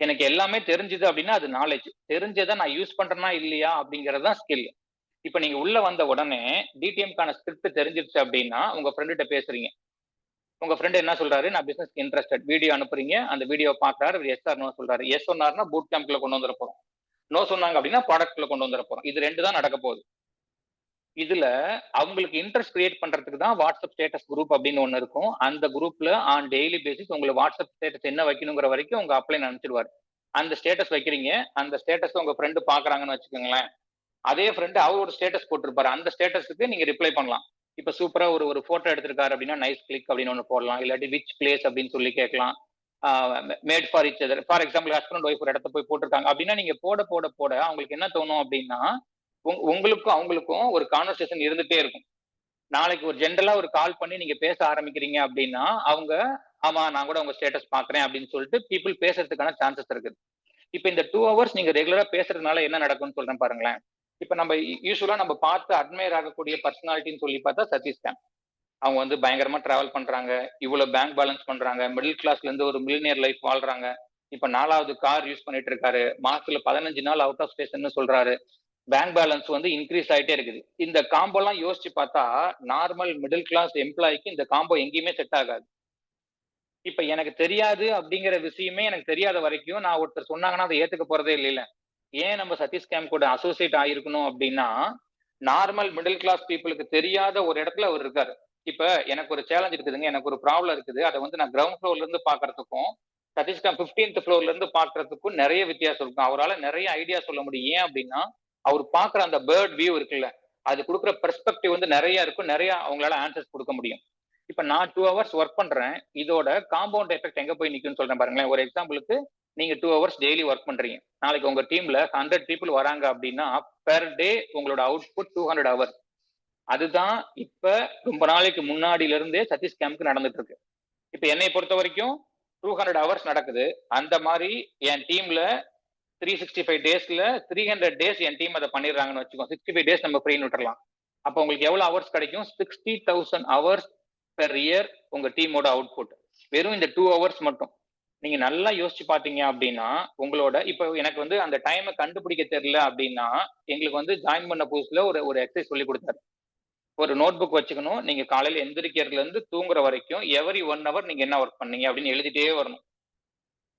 எனக்கு எல்லாமே தெரிஞ்சுது அப்படின்னா அது நாலேஜ். தெரிஞ்சதை நான் யூஸ் பண்றேனா இல்லையா அப்படிங்கிறது தான் ஸ்கில். இப்ப நீங்க உள்ள வந்த உடனே டிடிஎம்கான ஸ்கிரிப்ட் தெரிஞ்சிருச்சு அப்படின்னா உங்க ஃப்ரெண்ட்ட பேசுறீங்க. உங்க ஃப்ரெண்ட் என்ன சொல்றாரு, நான் பிசினஸ்க்கு இன்ட்ரெஸ்டட், வீடியோ அனுப்புறீங்க, அந்த வீடியோ பாக்குறாரு, எஸ் ஆர் நோ சொல்றாரு. எஸ் சொன்னாருன்னா பூட் கேம்ப்ல கொண்டு வந்துட போறோம். நோ சொன்னாங்க அப்படின்னா ப்ராடக்ட்ல கொண்டு வந்துட போறோம். இது 2 தான் நடக்க போகுது. இதுல அவங்களுக்கு இன்ட்ரெஸ்ட் கிரியேட் பண்றதுக்கு தான் வாட்ஸ்அப் ஸ்டேட்டஸ் குரூப் அப்படின்னு ஒண்ணு இருக்கும். அந்த குரூப்ல ஆன் டெய்லி பேசிஸ் உங்களுக்கு வாட்ஸ்அப் ஸ்டேட்டஸ் என்ன வைக்கணுங்கிற வரைக்கும் உங்க அப்ளை அனுப்பிச்சிடுவாரு. அந்த ஸ்டேட்டஸ் வைக்கிறீங்க, அந்த ஸ்டேட்டஸ் உங்க ஃப்ரெண்டு பாக்குறாங்கன்னு வச்சுக்கோங்களேன். அதே ஃப்ரெண்டு அவரோட ஸ்டேட்டஸ் போட்டிருப்பாரு. அந்த ஸ்டேட்டஸுக்கு நீங்க ரிப்ளை பண்ணலாம். இப்ப சூப்பரா ஒரு ஒரு போட்டோ எடுத்திருக்காரு அப்படின்னா நைஸ் கிளிக் அப்படின்னு ஒண்ணு போடலாம். இல்லாட்டி விச் பிளேஸ் அப்படின்னு சொல்லி கேட்கலாம். மேட் ஃபார் இச் other, for example husband wife ஒரு இடத்த போய் போட்டிருக்காங்க அப்படின்னா நீங்க போட அவங்களுக்கு என்ன தோணும் அப்படின்னா, உங்களுக்கும் அவங்களுக்கும் ஒரு கான்வர்சேஷன் இருந்துட்டே இருக்கும். நாளைக்கு ஒரு ஜென்ரலா ஒரு கால் பண்ணி நீங்க பேச ஆரம்பிக்கிறீங்க அப்படின்னா அவங்க, ஆமா நான் கூட உங்க ஸ்டேட்டஸ் பாக்குறேன் அப்படின்னு சொல்லிட்டு பீப்புள் பேசுறதுக்கான சான்சஸ் இருக்குது. இப்ப இந்த 2 ஹவர்ஸ் நீங்க ரெகுலரா பேசுறதுனால என்ன நடக்கும்னு சொல்றேன் பாருங்களேன். இப்ப நம்ம யூஸ்வலா நம்ம பார்த்து அட்மையர் ஆகக்கூடிய பர்சனாலிட்டின்னு சொல்லி பார்த்தா சதீஷ் கேம். அவங்க வந்து பயங்கரமா டிராவல் பண்றாங்க, இவ்வளவு பேங்க் பேலன்ஸ் பண்றாங்க, மிடில் கிளாஸ்ல இருந்து ஒரு மில்லினியர் லைஃப் வாழ்றாங்க. இப்ப 4வது கார் யூஸ் பண்ணிட்டு இருக்காரு, மாசத்துல 15 நாள் அவுட் ஆஃப் ஸ்டேஷன் சொல்றாரு. பேங்க் பேலன்ஸ் வந்து இன்க்ரீஸ் ஆயிட்டே இருக்குது. இந்த காம்போ எல்லாம் யோசிச்சு பார்த்தா நார்மல் மிடில் கிளாஸ் எம்ப்ளாய்க்கு இந்த காம்போ எங்கேயுமே செட் ஆகாது. இப்ப எனக்கு தெரியாது அப்படிங்கிற விஷயமே எனக்கு தெரியாத வரைக்கும் நான் ஒருத்தர் சொன்னாங்கன்னா அதை ஏத்துக்க போறதே இல்லைல்ல. ஏன் நம்ம சதீஷ் கேம் கூட அசோசியேட் ஆயிருக்கணும் அப்படின்னா, நார்மல் மிடில் கிளாஸ் பீப்புளுக்கு தெரியாத ஒரு இடத்துல அவர் இருக்காரு. இப்ப எனக்கு ஒரு சேலஞ்ச் இருக்குதுங்க, எனக்கு ஒரு ப்ராப்ளம் இருக்குது, அதை வந்து நான் கிரவுண்ட் ஃப்ளோர்ல இருந்து பாக்குறதுக்கும் சதீஷ் கேம் 15th ஃப்ளோர்ல இருந்து பாக்குறதுக்கும் நிறைய வித்தியாசம் இருக்கும். அவரால் நிறைய ஐடியா சொல்ல முடியும். ஏன் அப்படின்னா அவர் பாக்குற அந்த பேர்ட் வியூ இருக்குல்ல, அது கொடுக்குற பெர்ஸ்பெக்டிவ் வந்து நிறைய இருக்கும், நிறைய அவங்களால ஆன்சர்ஸ் கொடுக்க முடியும். இப்ப நான் 2 ஹவர்ஸ் ஒர்க் பண்றேன், இதோட காம்பவுண்ட் எஃபெக்ட் எங்க போய் நிக்கும்னு சொல்றேன் பாருங்களேன். ஒரு எக்ஸாம்பிளுக்கு நீங்க 2 ஹவர்ஸ் டெய்லி ஒர்க் பண்றீங்க, நாளைக்கு உங்க டீம்ல 100 பீப்புள் வராங்க அப்படின்னா பெர் டே உங்களோட அவுட்புட் 200 ஹவர்ஸ். அதுதான் இப்ப ரொம்ப நாளைக்கு முன்னாடியில இருந்தே சதீஷ் கேம்ப்க்கு நடந்துட்டு இருக்கு. இப்ப என்னை பொறுத்த வரைக்கும் 200 ஹவர்ஸ் நடக்குது. அந்த மாதிரி என் டீம்ல 365 டேஸ்ல 300 டேஸ் என் டீம் அதை பண்ணிடுறாங்கன்னு வச்சுக்கோ. 65 டேஸ் நம்ம ஃப்ரீன்னு விட்டுறலாம். அப்போ உங்களுக்கு எவ்வளவு ஹவர்ஸ் கிடைக்கும்? 60,000 ஹவர்ஸ் பெர் இயர் உங்க டீமோட அவுட்புட். வெறும் இந்த 2 ஹவர்ஸ் மட்டும். நீங்க நல்லா யோசிச்சு பாத்தீங்க அப்படின்னா உங்களோட இப்போ எனக்கு வந்து அந்த டைமை கண்டுபிடிக்க தெரியல அப்படின்னா எங்களுக்கு வந்து ஜாயின் பண்ண புதுசுல ஒரு எக்ஸசைஸ் சொல்லி கொடுத்தாரு. ஒரு நோட் புக் வச்சுக்கணும், நீங்க காலையில எந்திரிக்கிறதுல இருந்து தூங்குற வரைக்கும் எவரி 1 ஹவர் நீங்க என்ன ஒர்க் பண்ணீங்க அப்படின்னு எழுதிட்டே வரணும்.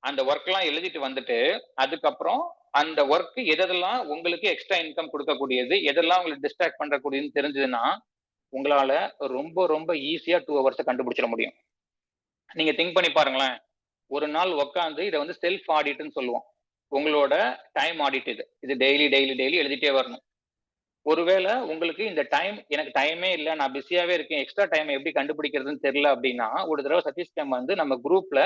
அந்த ஒர்க் எல்லாம் எழுதிட்டு வந்துட்டு அதுக்கப்புறம் அந்த ஒர்க் எதெல்லாம் உங்களுக்கு எக்ஸ்ட்ரா இன்கம் கொடுக்கக்கூடியது, எதெல்லாம் உங்களுக்கு டிஸ்ட்ராக்ட் பண்றக்கூடியதுன்னு தெரிஞ்சதுன்னா உங்களால ரொம்ப ரொம்ப ஈஸியா 2 ஹவர்ஸை கண்டுபிடிச்சிட முடியும். நீங்க திங்க் பண்ணி பாருங்களேன், ஒரு நாள் உட்காந்து இதை வந்து செல்ஃப் ஆடிட்னு சொல்லுவோம். உங்களோட டைம் ஆடிட் இது டெய்லி டெய்லி டெய்லி எழுதிட்டே வரணும். ஒருவேளை உங்களுக்கு இந்த டைம் எனக்கு டைமே இல்லை, நான் பிஸியாவே இருக்கேன், எக்ஸ்ட்ரா டைம் எப்படி கண்டுபிடிக்கிறதுன்னு தெரியல அப்படின்னா, ஒரு தடவை சதீஷ் கேம் வந்து நம்ம குரூப்ல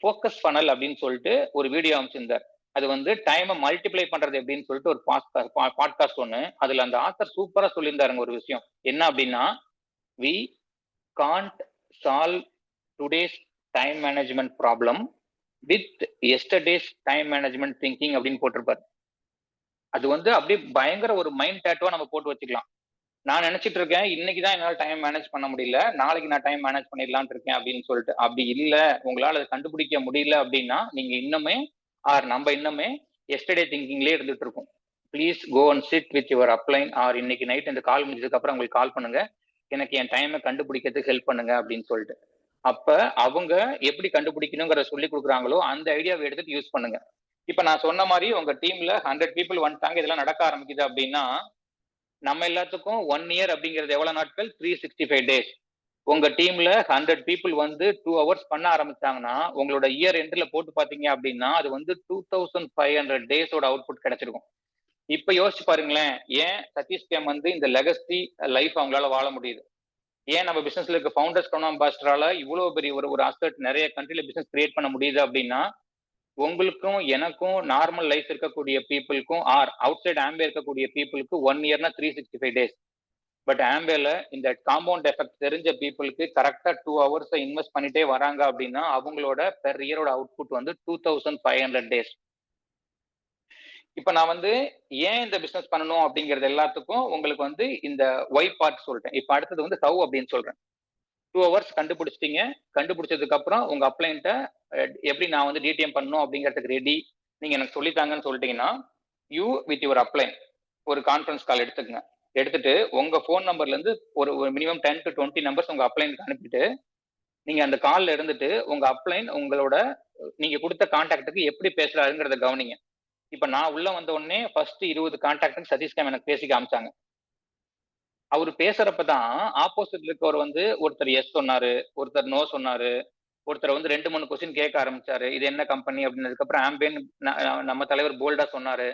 ஃபோக்கஸ் ஃபனல் அப்படின்னு சொல்லிட்டு ஒரு வீடியோ அமைச்சிருந்தார். அது வந்து டைமை மல்டிப்ளை பண்றது எப்படின்னு சொல்லிட்டு ஒரு பாட்காஸ்ட் ஒன்று. அதுல அந்த ஆத்தர் சூப்பரா சொல்லியிருந்தாருங்க ஒரு விஷயம். என்ன அப்படின்னா, we can't solve today's time management problem with yesterday's time management thinking அப்படின்னு போட்டிருப்பாரு. அது வந்து அப்படியே பயங்கர ஒரு மைண்ட் டேட்டுவா நம்ம போட்டு வச்சுக்கலாம். நான் நினைச்சிட்டு இருக்கேன் இன்னைக்கு தான் என்னால டைம் மேனேஜ் பண்ண முடியல, நாளைக்கு நான் டைம் மேனேஜ் பண்ணிடலான் இருக்கேன் அப்படின்னு சொல்லிட்டு. அப்படி இல்ல, உங்களால அதை கண்டுபிடிக்க முடியல அப்படின்னா நீங்க இன்னுமே நம்ம இன்னுமே எஸ்டர்டே திங்கிங்லேயே இருந்துட்டு இருக்கோம். Please go and sit with your upline or இன்னைக்கு நைட் இந்த கால் முடிஞ்சதுக்கு அப்புறம் உங்களுக்கு கால் பண்ணுங்க, எனக்கு என் டைமை கண்டுபிடிக்கிறதுக்கு ஹெல்ப் பண்ணுங்க அப்படின்னு சொல்லிட்டு. அப்ப அவங்க எப்படி கண்டுபிடிக்கணுங்கிற சொல்லி கொடுக்குறாங்களோ அந்த ஐடியாவை எடுத்துட்டு யூஸ் பண்ணுங்க. இப்ப நான் சொன்ன மாதிரி உங்க டீம்ல 100 people வந்துட்டாங்க, இதெல்லாம் நடக்க ஆரம்பிக்குது அப்படின்னா, நம்ம எல்லாத்துக்கும் 1 year அப்படிங்கிறது எவ்வளவு நாட்கள்? 365 days. உங்க டீம்ல 100 people வந்து 2 hours பண்ண ஆரம்பிச்சாங்கன்னா உங்களோட இயர் எண்ட்ல போட்டு பாத்தீங்க அப்படின்னா அது வந்து 2500 டேஸோட அவுட்புட் கிடைச்சிருக்கும். இப்ப யோசிச்சு பாருங்களேன், ஏன் சதீஷ் கேம் வந்து இந்த லெகசி லைஃப் அவங்களால வாழ முடியுது? ஏன் நம்ம பிசினஸ்ல இருக்க ஃபவுண்டர்ஸ் கம் அம்பாசிடரால இவ்வளவு பெரிய ஒரு அசெட் நிறைய கண்ட்ரில பிசினஸ் கிரியேட் பண்ண முடியுது அப்படின்னா, உங்களுக்கும் எனக்கும் நார்மல் லைஃப் இருக்கக்கூடிய பீப்புளுக்கும் ஆர் அவுட் சைட் ஆம்பே இருக்கக்கூடிய பீப்புளுக்கு 1 yearனா 365 days. பட் ஆம்பேல இந்த காம்பவுண்ட் எஃபெக்ட் தெரிஞ்ச பீப்புளுக்கு கரெக்டா 2 hours இன்வெஸ்ட் பண்ணிட்டே வராங்க அப்படின்னா அவங்களோட பெர் இயரோட அவுட்புட் வந்து 2500 days. இப்ப நான் வந்து ஏன் இந்த பிசினஸ் பண்ணணும் அப்படிங்கிறது எல்லாத்துக்கும் உங்களுக்கு வந்து இந்த ஒய் பார்ட் சொல்லிட்டேன். இப்ப அடுத்தது வந்து ஹவ் அப்படின்னு சொல்றேன். 2 hours கண்டுபிடிச்சிட்டீங்க. கண்டுபிடிச்சதுக்கு அப்புறம் உங்க அப்ளைன்ட்ட எப்படி நான் வந்து டிடிஎம் பண்ணணும் அப்படிங்கிறதுக்கு ரெடி, நீங்க எனக்கு சொல்லித்தாங்கன்னு சொல்லிட்டீங்கன்னா, யூ வித் யுவர் அப்ளைன் ஒரு கான்ஃபரன்ஸ் கால் எடுத்துக்கங்க. எடுத்துட்டு உங்க போன் நம்பர்ல இருந்து ஒரு மினிமம் 10 to 20 நம்பர்ஸ் உங்க அப்ளைனுக்கு அனுப்பிட்டு நீங்க அந்த கால்ல இருந்துட்டு உங்க அப்ளைன் உங்களோட நீங்க கொடுத்த கான்டாக்டுக்கு எப்படி பேசுறாருங்கிறத கவனிங்க. இப்ப நான் உள்ள வந்த உடனே ஃபர்ஸ்ட் 20 கான்டாக்ட் சதீஷ் கேம் எனக்கு பேசி காமிச்சாங்க. அவரு பேசுறப்பதான் ஆப்போசிட்ல இருக்கவர் வந்து ஒருத்தர் எஸ் சொன்னாரு, ஒருத்தர் நோ சொன்னாரு, ஒருத்தர் வந்து 2-3 கொஸ்டின் கேட்க ஆரம்பிச்சாரு. இது என்ன கம்பெனி அப்படின்னதுக்கு அப்புறம் ஆம்பேன்னு நம்ம தலைவர் போல்டா சொன்னாரு.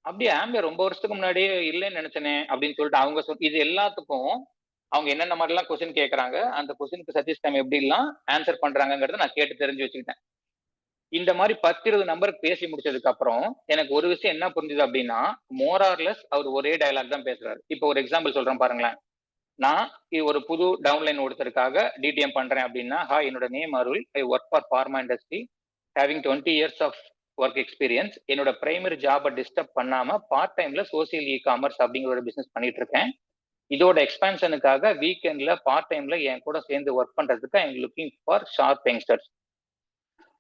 அப்படியே ஆம்பே ரொம்ப வருஷத்துக்கு முன்னாடியே இல்லைன்னு நினைச்சனே அப்படின்னு சொல்லிட்டு அவங்க இது எல்லாத்துக்கும் அவங்க என்னென்ன மாதிரிலாம் கொஸ்டின் கேட்கறாங்க, அந்த கொஸ்டினுக்கு சதீஷ் கேம் எப்படி எல்லாம் ஆன்சர் பண்றாங்கிறத நான் கேட்டு தெரிஞ்சு வச்சுக்கிட்டேன். இந்த மாதிரி 10-20 நம்பருக்கு பேசி முடிச்சதுக்கு அப்புறம் எனக்கு ஒரு விஷயம் என்ன புரிஞ்சுது அப்படின்னா, மோரார்லெஸ் அவர் ஒரே டயலாக் தான் பேசுறாரு. இப்போ ஒரு எக்ஸாம்பிள் சொல்றேன் பாருங்களேன். நான் ஒரு புது டவுன்லைன் ஒருத்தருக்காக டிடிஎம் பண்றேன் அப்படின்னா, ஹாய் என்னோட name Arul, I work for pharma industry, having 20 years of work experience. என்னோட பிரைமரி ஜாபை டிஸ்டர்ப் பண்ணாம பார்ட் டைம்ல சோசியல் இ காமர்ஸ் அப்படிங்கிற ஒரு பிசினஸ் பண்ணிட்டு இருக்கேன். இதோட எக்ஸ்பான்ஷனுக்காக வீக்கெண்ட்ல பார்ட் டைம்ல என் கூட சேர்ந்து ஒர்க் பண்றதுக்கு I am looking for sharp youngsters.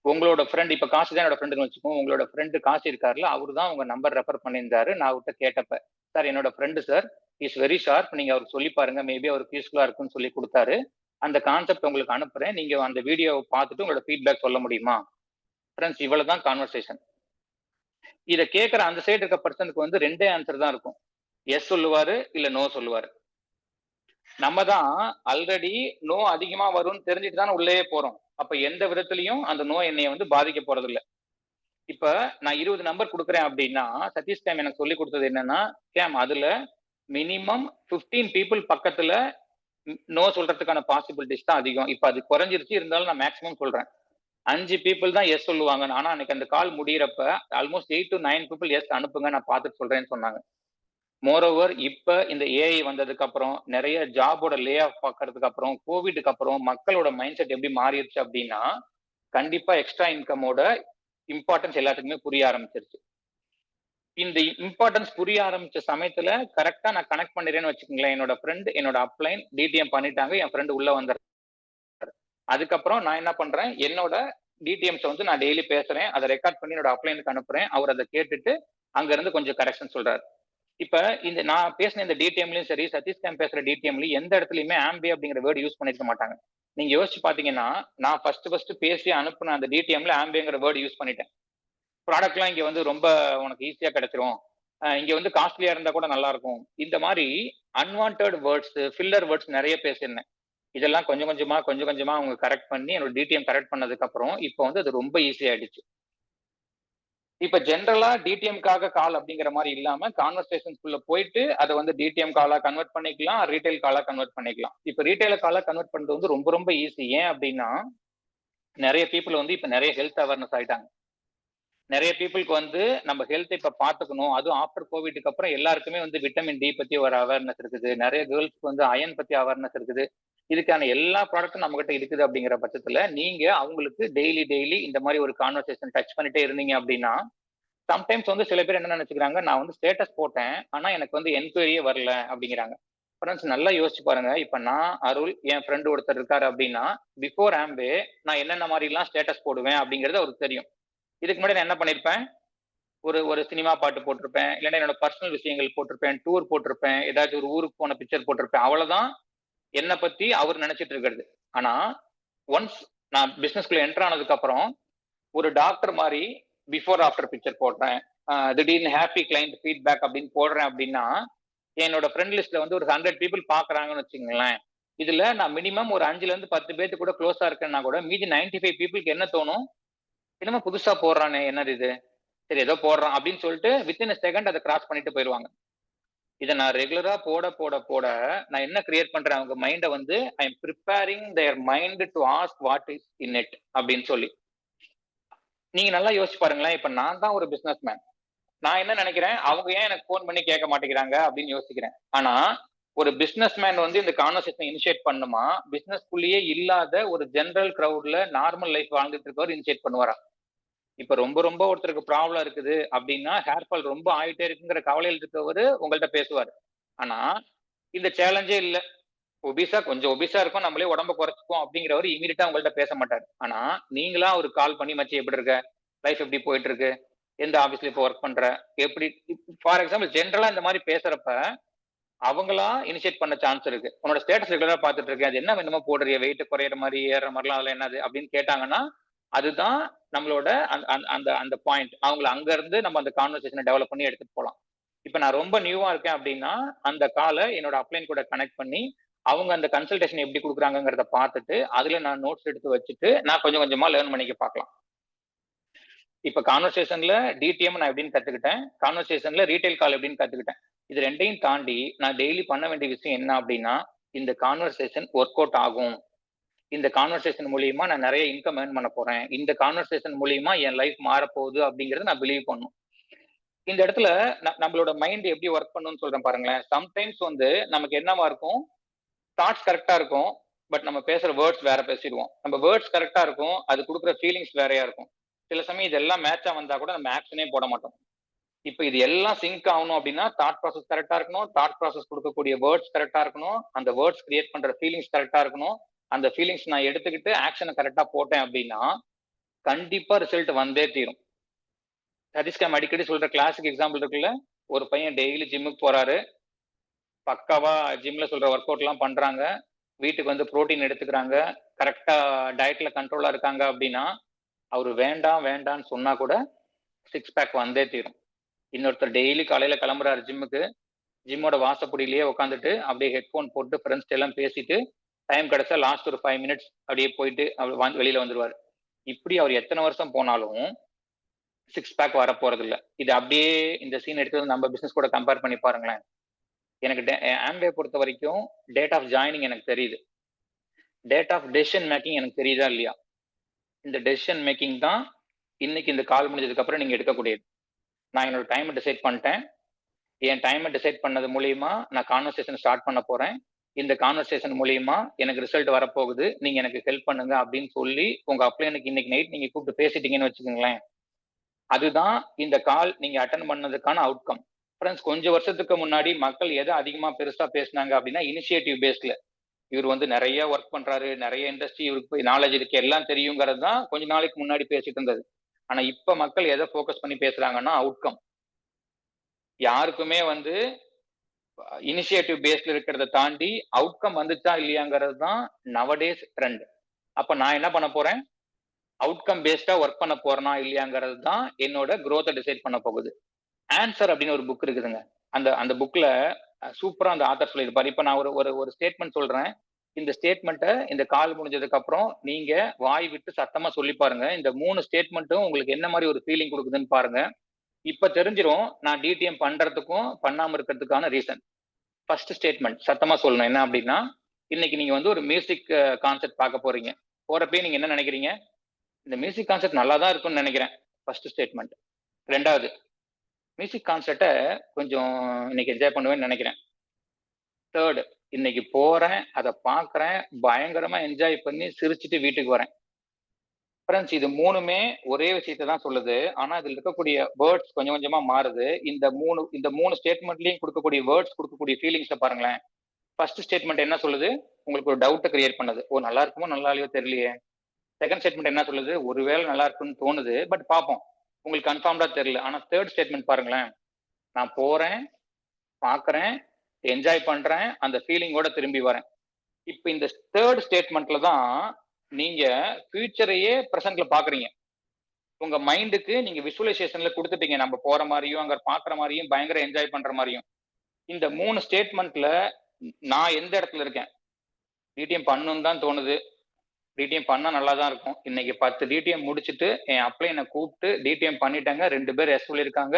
உங்களோட ஃப்ரெண்ட் இப்ப காசு தான் என்னோட ஃப்ரெண்டுன்னு வச்சுக்கோங்க. உங்களோட ஃப்ரெண்டு காசு இருக்காருல்ல, அவரு தான் உங்க நம்பர் ரெஃபர் பண்ணியிருந்தாரு. நான் அவர்கிட்ட கேட்டப்ப, சார் என்னோட friend sir is very sharp, நீங்க அவருக்கு சொல்லி பாருங்க, மேபி அவருக்கு யூஸ்ஃபுல்லா இருக்குன்னு சொல்லி கொடுத்தாரு. அந்த கான்செப்ட் உங்களுக்கு அனுப்புறேன், நீங்க அந்த வீடியோவை பார்த்துட்டு உங்களோட ஃபீட்பேக் சொல்ல முடியுமா? ஃப்ரெண்ட்ஸ், இவ்வளவுதான் கான்வர்சேஷன். இதை கேட்கிற அந்த சைடு இருக்க பர்சனுக்கு வந்து 2 ஆன்சர் தான் இருக்கும். எஸ் சொல்லுவாரு, இல்ல நோ சொல்லுவாரு. நம்ம தான் ஆல்ரெடி நோ அதிகமா வரும்னு தெரிஞ்சுட்டு தானே உள்ளே போறோம். அப்ப எந்த விதத்திலையும் அந்த நோ என்னைய வந்து பாதிக்க போறது இல்லை. இப்ப நான் 20 நம்பர் கொடுக்குறேன் அப்படின்னா, சதீஷ் கேம் எனக்கு சொல்லி கொடுத்தது என்னன்னா, கேம் அதுல மினிமம் 15 people பக்கத்துல நோ சொல்றதுக்கான பாசிபிலிட்டிஸ் தான் அதிகம். இப்ப அது குறைஞ்சிருச்சு, இருந்தாலும் நான் மேக்ஸிமம் சொல்றேன். 5 people தான் எஸ் சொல்லுவாங்க. ஆனா அன்னைக்கு அந்த கால் முடியறப்ப ஆல்மோஸ்ட் 8 to 9 people எஸ் அனுப்புங்க, நான் பார்த்துட்டு சொல்றேன்னு சொன்னாங்க. மோரோவர் இப்ப இந்த ஏஐ வந்ததுக்கு அப்புறம் நிறைய ஜாபோட லே ஆஃப் பார்க்கறதுக்கு அப்புறம் கோவிடுக்கு அப்புறம் மக்களோட மைண்ட் செட் எப்படி மாறிடுச்சு அப்படின்னா, கண்டிப்பா எக்ஸ்ட்ரா இன்கமோட இம்பார்ட்டன்ஸ் எல்லாத்துக்குமே புரிய ஆரம்பிச்சிருச்சு. இந்த இம்பார்ட்டன்ஸ் புரிய ஆரம்பிச்ச சமயத்துல கரெக்டா நான் கனெக்ட் பண்ணிடுறேன்னு வச்சுக்கோங்களேன். என்னோட ஃப்ரெண்ட் என்னோட அப்ளைன் டிடிஎம் பண்ணிட்டாங்க, என் ஃப்ரெண்டு உள்ள வந்தாரு. அதுக்கப்புறம் நான் என்ன பண்றேன், என்னோட டிடிஎம்ஸ் வந்து நான் டெய்லி பேசுறேன், அதை ரெக்கார்ட் பண்ணி என்னோட அப்ளைனுக்கு அனுப்புறேன். அவர் அதை கேட்டுட்டு அங்க இருந்து கொஞ்சம் கரெக்ஷன் சொல்றாரு. இப்ப இந்த நான் பேசின இந்த டிடிஎம்லயும் சரி, சதீஷ் கேம் பேசுற டிடிஎம்லயும் எந்த இடத்துலயுமே ஆம்பே அப்படிங்கிற வேர்டு யூஸ் பண்ணிருக்க மாட்டாங்க. நீங்க யோசிச்சு பாத்தீங்கன்னா, நான் ஃபர்ஸ்ட் பேசி அனுப்புன அந்த டிடிஎம்ல ஆம்பேங்கிற வேர்டு யூஸ் பண்ணிட்டேன். ப்ராடக்ட்லாம் இங்க வந்து ரொம்ப உனக்கு ஈஸியா கிடைச்சிரும், இங்க வந்து காஸ்ட்லியா இருந்தா கூட நல்லா இருக்கும், இந்த மாதிரி அன்வான்ட் வேர்ட்ஸ், ஃபில்லர் வேர்ட்ஸ் நிறைய பேசியிருந்தேன். இதெல்லாம் கொஞ்சம் கொஞ்சமா அவங்க கரெக்ட் பண்ணி என்னோட டிடிஎம் கரெக்ட் பண்ணதுக்கு அப்புறம் இப்போ வந்து அது ரொம்ப ஈஸி ஆயிடுச்சு. இப்ப ஜென்ரலா டிடிஎம்காக கால் அப்படிங்கிற மாதிரி இல்லாம கான்வர்சேஷன்ஸ்குள்ள போயிட்டு அதை வந்து டிடிஎம் காலா கன்வெர்ட் பண்ணிக்கலாம், ரீட்டைல் காலா கன்வெர்ட் பண்ணிக்கலாம். இப்ப ரீட்டைல காலா கன்வெர்ட் பண்றது வந்து ரொம்ப ரொம்ப ஈஸி. ஏன் அப்படின்னா நிறைய பீப்புள் வந்து இப்ப நிறைய ஹெல்த் அவேர்னஸ் ஆயிட்டாங்க. நிறைய பீப்புளுக்கு வந்து நம்ம ஹெல்த் இப்ப பாத்துக்கணும், அதுவும் ஆஃப்டர் கோவிட்க்கு அப்புறம் எல்லாருக்குமே வந்து விட்டமின் டி பத்தி ஒரு அவேர்னஸ் இருக்குது, நிறைய கேர்ள்ஸ்க்கு வந்து அயன் பத்தி அவேர்னஸ் இருக்குது. இதுக்கான எல்லா ப்ராடக்ட்டும் நம்ம கிட்ட இருக்குது. அப்படிங்கிற பட்சத்துல நீங்க அவங்களுக்கு டெய்லி இந்த மாதிரி ஒரு கான்வர்சேஷன் டச் பண்ணிட்டே இருந்தீங்க அப்படின்னா, சம்டைம்ஸ் வந்து சில பேர் என்ன நினைச்சுக்கிறாங்க, நான் வந்து ஸ்டேட்டஸ் போட்டேன் ஆனா எனக்கு வந்து என்கொயரியே வரல அப்படிங்கிறாங்க. ஃப்ரெண்ட்ஸ் நல்லா யோசிச்சு பாருங்க. இப்ப நான் அருள், என் ஃப்ரெண்டு ஒருத்தர் இருக்காரு அப்படின்னா, பிஃபோர் ஆம்பே நான் என்னென்ன மாதிரி எல்லாம் ஸ்டேட்டஸ் போடுவேன் அப்படிங்கிறது அவருக்கு தெரியும். இதுக்கு முன்னாடி நான் என்ன பண்ணிருப்பேன், ஒரு சினிமா பாட்டு போட்டிருப்பேன், இல்லைன்னா என்னோட பர்சனல் விஷயங்கள் போட்டிருப்பேன், டூர் போட்டிருப்பேன், ஏதாச்சும் ஒரு ஊருக்கு போன பிக்சர் போட்டிருப்பேன். அவ்வளவுதான் என்னை பத்தி அவர் நினைச்சிட்டு இருக்கிறது. ஆனா ஒன்ஸ் நான் பிசினஸ்குள்ள என்டர் ஆனதுக்கு அப்புறம் ஒரு டாக்டர் மாதிரி பிஃபோர் ஆஃப்டர் பிக்சர் போடுறேன், திடீர்னு ஹாப்பி கிளைண்ட் ஃபீட்பேக் அப்படின்னு போடுறேன் அப்படின்னா, என்னோட ஃப்ரெண்ட் லிஸ்ட்ல வந்து ஒரு 100 பீப்புள் பாக்குறாங்கன்னு வச்சுங்களேன். இதுல நான் மினிமம் ஒரு 5ல இருந்து 10 பேருக்கு கூட க்ளோஸா இருக்கேன்னா கூட மீதி 95 பீப்புளுக்கு என்ன தோணும், என்னமோ புதுசா போடுறானே, என்னது இது, சரி ஏதோ போடுறான் அப்படின்னு சொல்லிட்டு வித்தின் செகண்ட் அதை கிராஸ் பண்ணிட்டு போயிடுவாங்க. இதை நான் ரெகுலரா போட போட போட நான் என்ன கிரியேட் பண்றேன், அவங்க மைண்டை வந்து I am preparing their mind to ask what is in it அப்படின்னு சொல்லி. நீங்க நல்லா யோசிச்சு பாருங்களேன். இப்ப நான் தான் ஒரு பிசினஸ் மேன், நான் என்ன நினைக்கிறேன், அவங்க ஏன் எனக்கு போன் பண்ணி கேட்க மாட்டேங்கிறாங்க அப்படின்னு யோசிக்கிறேன். ஆனா ஒரு பிசினஸ் மேன் வந்து இந்த கான்வர்சேஷன் இனிஷியேட் பண்ணுமா, பிசினஸ்குள்ளேயே இல்லாத ஒரு ஜெனரல் கிரவுட்ல நார்மல் லைஃப் வாழ்ந்துட்டு இருக்கவர் இனிஷியேட் பண்ணுவாரா? இப்ப ரொம்ப ஒருத்தருக்கு ப்ராப்ளம் இருக்குது அப்படின்னா, ஹேர் ஃபால் ரொம்ப ஆயிட்டே இருக்குங்கிற கவலையில் இருக்கவர் உங்கள்கிட்ட பேசுவார். ஆனா இந்த சேலஞ்சே இல்ல, கொஞ்சம் ஒபிசா இருக்கும், நம்மளே உடம்ப குறைச்சிப்போம் அப்படிங்கிறவர் இமீடியட்டா உங்கள்கிட்ட பேச மாட்டார். ஆனா நீங்களா ஒரு கால் பண்ணி, மச்சி எப்படி இருக்க, லைஃப் எப்படி போயிட்டு இருக்கு, எந்த ஆபீஸ்ல இப்போ ஒர்க் பண்ற, எப்படி, ஃபார் எக்ஸாம்பிள் ஜென்ரலா இந்த மாதிரி பேசுறப்ப அவங்களா இனிஷியேட் பண்ண சான்ஸ் இருக்கு. உன்னோட ஸ்டேட்டஸ் ரெகுலரா பார்த்துட்டு இருக்கேன், அது என்ன என்னமோ போடுறிய, வெயிட் குறையிற மாதிரி ஏறுற மாதிரிலாம், அதெல்லாம் என்னது அப்படின்னு கேட்டாங்கன்னா, அதுதான் நம்மளோட அந்த அந்த பாயிண்ட். அவங்கள அங்க இருந்து நம்ம அந்த கான்வர்சேஷனை டெவலப் பண்ணி எடுத்துட்டு போகலாம். இப்ப நான் ரொம்ப நியூவா இருக்கேன் அப்படின்னா, அந்த காலை என்னோட அப்ளைன் கூட கனெக்ட் பண்ணி அவங்க அந்த கன்சல்டேஷன் எப்படி கொடுக்குறாங்கிறத பார்த்துட்டு அதுல நான் நோட்ஸ் எடுத்து வச்சுட்டு நான் கொஞ்சம் கொஞ்சமா லேர்ன் பண்ணிக்க பார்க்கலாம். இப்ப கான்வர்சேஷன்ல டிடிஎம் நான் எப்படின்னு கத்துக்கிட்டேன், கான்வர்சேஷன்ல ரீட்டைல் கால் எப்படின்னு கத்துக்கிட்டேன். இது ரெண்டையும் தாண்டி நான் டெய்லி பண்ண வேண்டிய விஷயம் என்ன அப்படின்னா, இந்த கான்வர்சேஷன் ஒர்க் அவுட் ஆகும், இந்த கான்வர்சேஷன் மூலியமா நான் நிறைய இன்கம் ஏர்ன் பண்ண போறேன், இந்த கான்வர்சேஷன் மூலியமா என் லைஃப் மாறப்போகுது அப்படிங்கறத நான் பிலீவ் பண்ணும். இந்த இடத்துல நம்மளோட மைண்ட் எப்படி ஒர்க் பண்ணுன்னு சொல்றேன் பாருங்களேன். சம்டைம்ஸ் வந்து நமக்கு என்னவா இருக்கும், தாட்ஸ் கரெக்டா இருக்கும், பட் நம்ம பேசுற வேர்ட்ஸ் வேற பேசிடுவோம். நம்ம வேர்ட்ஸ் கரெக்டா இருக்கும், அது கொடுக்குற ஃபீலிங்ஸ் வேறையா இருக்கும். சில சமயம் இதெல்லாம் மேட்சா வந்தா கூட நம்ம ஆக்ஷனே போட மாட்டோம். இப்ப இது எல்லாம் சிங்க் ஆகணும் அப்படின்னா தாட் ப்ராசஸ் கரெக்டா இருக்கணும், தாட் ப்ராசஸ் கொடுக்கக்கூடிய வேர்ட்ஸ் கரெக்டா இருக்கணும், அந்த வேர்ட்ஸ் கிரியேட் பண்ற ஃபீலிங்ஸ் கரெக்டா இருக்கணும், அந்த ஃபீலிங்ஸ் நான் எடுத்துக்கிட்டு ஆக்ஷனை கரெக்டா போட்டேன் அப்படின்னா கண்டிப்பா ரிசல்ட் வந்தே தீரும். சதீஷ்காம் அடிக்கடி சொல்ற கிளாசிக் எக்ஸாம்பிள் இருக்குல்ல, ஒரு பையன் டெய்லி ஜிம்முக்கு போறாரு, பக்காவா ஜிம்ல சொல்ற ஒர்க் அவுட் எல்லாம் பண்றாங்க, வீட்டுக்கு வந்து புரோட்டீன் எடுத்துக்கிறாங்க, கரெக்டா டயட்ல கண்ட்ரோலா இருக்காங்க அப்படின்னா அவரு வேண்டான்னு சொன்னா கூட 6 பேக் வந்தே தீரும். இன்னொருத்தர் டெய்லி காலையில கிளம்புறாரு ஜிம்முக்கு, ஜிம்மோட வாசப்படியிலேயே உட்காந்துட்டு அப்படியே ஹெட்போன் போட்டு ஃப்ரெண்ட்ஸ் எல்லாம் பேசிட்டு டைம் கிடைச்சா லாஸ்ட் ஒரு 5 மினிட்ஸ் அப்படியே போயிட்டு வெளியில வந்துருவாரு. இப்படி அவர் எத்தனை வருஷம் போனாலும் 6 பேக் வர போறது இல்ல. இது அப்படியே இந்த சீன் எடுத்து நம்ம பிசினஸ் கூட கம்பேர் பண்ணி பாருங்களேன். எனக்கு ஆம்பே பொறுத்த வரைக்கும் டேட் ஆஃப் ஜாயினிங் எனக்கு தெரியுது, டேட் ஆஃப் டெசிஷன் மேக்கிங் எனக்கு தெரியுதா இல்லையா? இந்த டெசிஷன் மேக்கிங் தான் இன்னைக்கு இந்த கால் முடிஞ்சதுக்கு அப்புறம் நீங்க எடுக்கக்கூடியது. நான் என்னோட டைமை டிசைட் பண்ணிட்டேன், என் டைமை டிசைட் பண்ணது மூலியமா நான் கான்வர்சேஷன் ஸ்டார்ட் பண்ண போறேன், இந்த கான்வர்சேஷன் மூலியமா எனக்கு ரிசல்ட் வரப்போகுது, நீங்க எனக்கு ஹெல்ப் பண்ணுங்க அப்படின்னு சொல்லி உங்க அப்ளைனுக்கு இன்னைக்கு நைட் நீங்க கூப்பிட்டு பேசிட்டீங்கன்னு வச்சுக்கோங்களேன், அதுதான் இந்த கால் நீங்க அட்டன் பண்ணதுக்கான அவுட்கம். ஃப்ரெண்ட்ஸ், கொஞ்சம் வருஷத்துக்கு முன்னாடி மக்கள் எதை அதிகமா பெருசா பேசினாங்க அப்படின்னா இனிஷியேட்டிவ் பேஸ்ல, இவர் வந்து நிறைய ஒர்க் பண்றாரு, நிறைய இண்டஸ்ட்ரி இவருக்கு நாலேஜ் இருக்கு, எல்லாம் தெரியுங்கிறது தான் கொஞ்ச நாளைக்கு முன்னாடி பேசிட்டு இருந்தது. ஆனா இப்ப மக்கள் எதை ஃபோக்கஸ் பண்ணி பேசுறாங்கன்னா அவுட்கம். யாருக்குமே வந்து இனிஷியேட்டிவ் பேஸ்ல இருக்கிறத தாண்டி அவுட்கம் வந்துச்சா இல்லையாங்கிறது தான் நவடேஸ் ட்ரெண்ட். அப்ப நான் என்ன பண்ண போறேன், அவுட்கம் பேஸ்டா ஒர்க் பண்ண போறேனா இல்லையாங்கிறது தான் என்னோட growth டிசைட் பண்ண போகுது. ஆன்சர் அப்படின்னு ஒரு புக் இருக்குதுங்க, அந்த புக்ல சூப்பரா அந்த ஆத்தர் சொல்லியிருப்பாரு. இப்ப நான் ஒரு ஸ்டேட்மெண்ட் சொல்றேன், இந்த ஸ்டேட்மெண்ட்டை இந்த கால் முடிஞ்சதுக்கு அப்புறம் நீங்க வாய் விட்டு சத்தமா சொல்லி பாருங்க. இந்த 3 ஸ்டேட்மெண்ட்டும் உங்களுக்கு என்ன மாதிரி ஒரு ஃபீலிங் கொடுக்குதுன்னு பாருங்க. இப்ப தெரிஞ்சிரும் நான் டிடிஎம் பண்றதுக்கும் பண்ணாம இருக்கிறதுக்கான ரீசன். ஃபர்ஸ்ட் ஸ்டேட்மெண்ட் சத்தமா சொல்லணும். என்ன அப்படின்னா, இன்னைக்கு நீங்க வந்து ஒரு மியூசிக் கான்செர்ட் பார்க்க போறீங்க. போறப்பே நீங்க என்ன நினைக்கிறீங்க? இந்த மியூசிக் கான்செர்ட் நல்லா தான் இருக்கும்னு நினைக்கிறேன். First statement. 2வது, மியூசிக் கான்செர்ட்டை கொஞ்சம் இன்னைக்கு என்ஜாய் பண்ணுவேன்னு நினைக்கிறேன். 3rd, இன்னைக்கு போறேன், அதை பார்க்கறேன், பயங்கரமா என்ஜாய் பண்ணி சிரிச்சுட்டு வீட்டுக்கு வரேன். ஃப்ரெண்ட்ஸ், இது 3மே ஒரே விஷயத்தை தான் சொல்லுது. ஆனா இதுல இருக்கக்கூடிய வேர்ட்ஸ் கொஞ்சம் கொஞ்சமா மாறுது. இந்த 3 ஸ்டேட்மெண்ட்லயும் கொடுக்கக்கூடிய வேர்ட்ஸ் கொடுக்கக்கூடிய ஃபீலிங்ஸை பாருங்களேன். ஃபர்ஸ்ட் ஸ்டேட்மெண்ட் என்ன சொல்லுது? உங்களுக்கு ஒரு டவுட்டை கிரியேட் பண்ணுது. ஓ, நல்லா இருக்குமோ நல்லா இல்லையோ தெரியலையே. செகண்ட் ஸ்டேட்மெண்ட் என்ன சொல்லுது? ஒருவேளை நல்லா இருக்குன்னு தோணுது, பட் பார்ப்போம், உங்களுக்கு கன்ஃபார்ம்டா தெரியல. ஆனா 3rd ஸ்டேட்மெண்ட் பாருங்களேன். நான் போறேன், பார்க்கறேன், என்ஜாய் பண்றேன், அந்த ஃபீலிங்கோட திரும்பி வரேன். இப்ப இந்த 3rd ஸ்டேட்மெண்ட்ல தான் நீங்க ஃபியூச்சரையே பிரசன்ட்ல பாக்குறீங்க. உங்க மைண்டுக்கு நீங்க விஷுவலைசேஷன்ல கொடுத்துட்டீங்க. நம்ம போற மாதிரியும் அங்க பாக்குற மாதிரியும் பயங்கர என்ஜாய் பண்ற மாதிரியும். இந்த 3 ஸ்டேட்மெண்ட்ல நான் எந்த இடத்துல இருக்கேன்? டிடிஎம் பண்ணணும்னு தான் தோணுது. டிடிஎம் பண்ணா நல்லா தான் இருக்கும். இன்னைக்கு 10 டிடிஎம் முடிச்சுட்டு என் அப்ளைனை கூப்பிட்டு டிடிஎம் பண்ணிட்டாங்க. 2 பேர் எஸ் சொல்லியிருக்காங்க.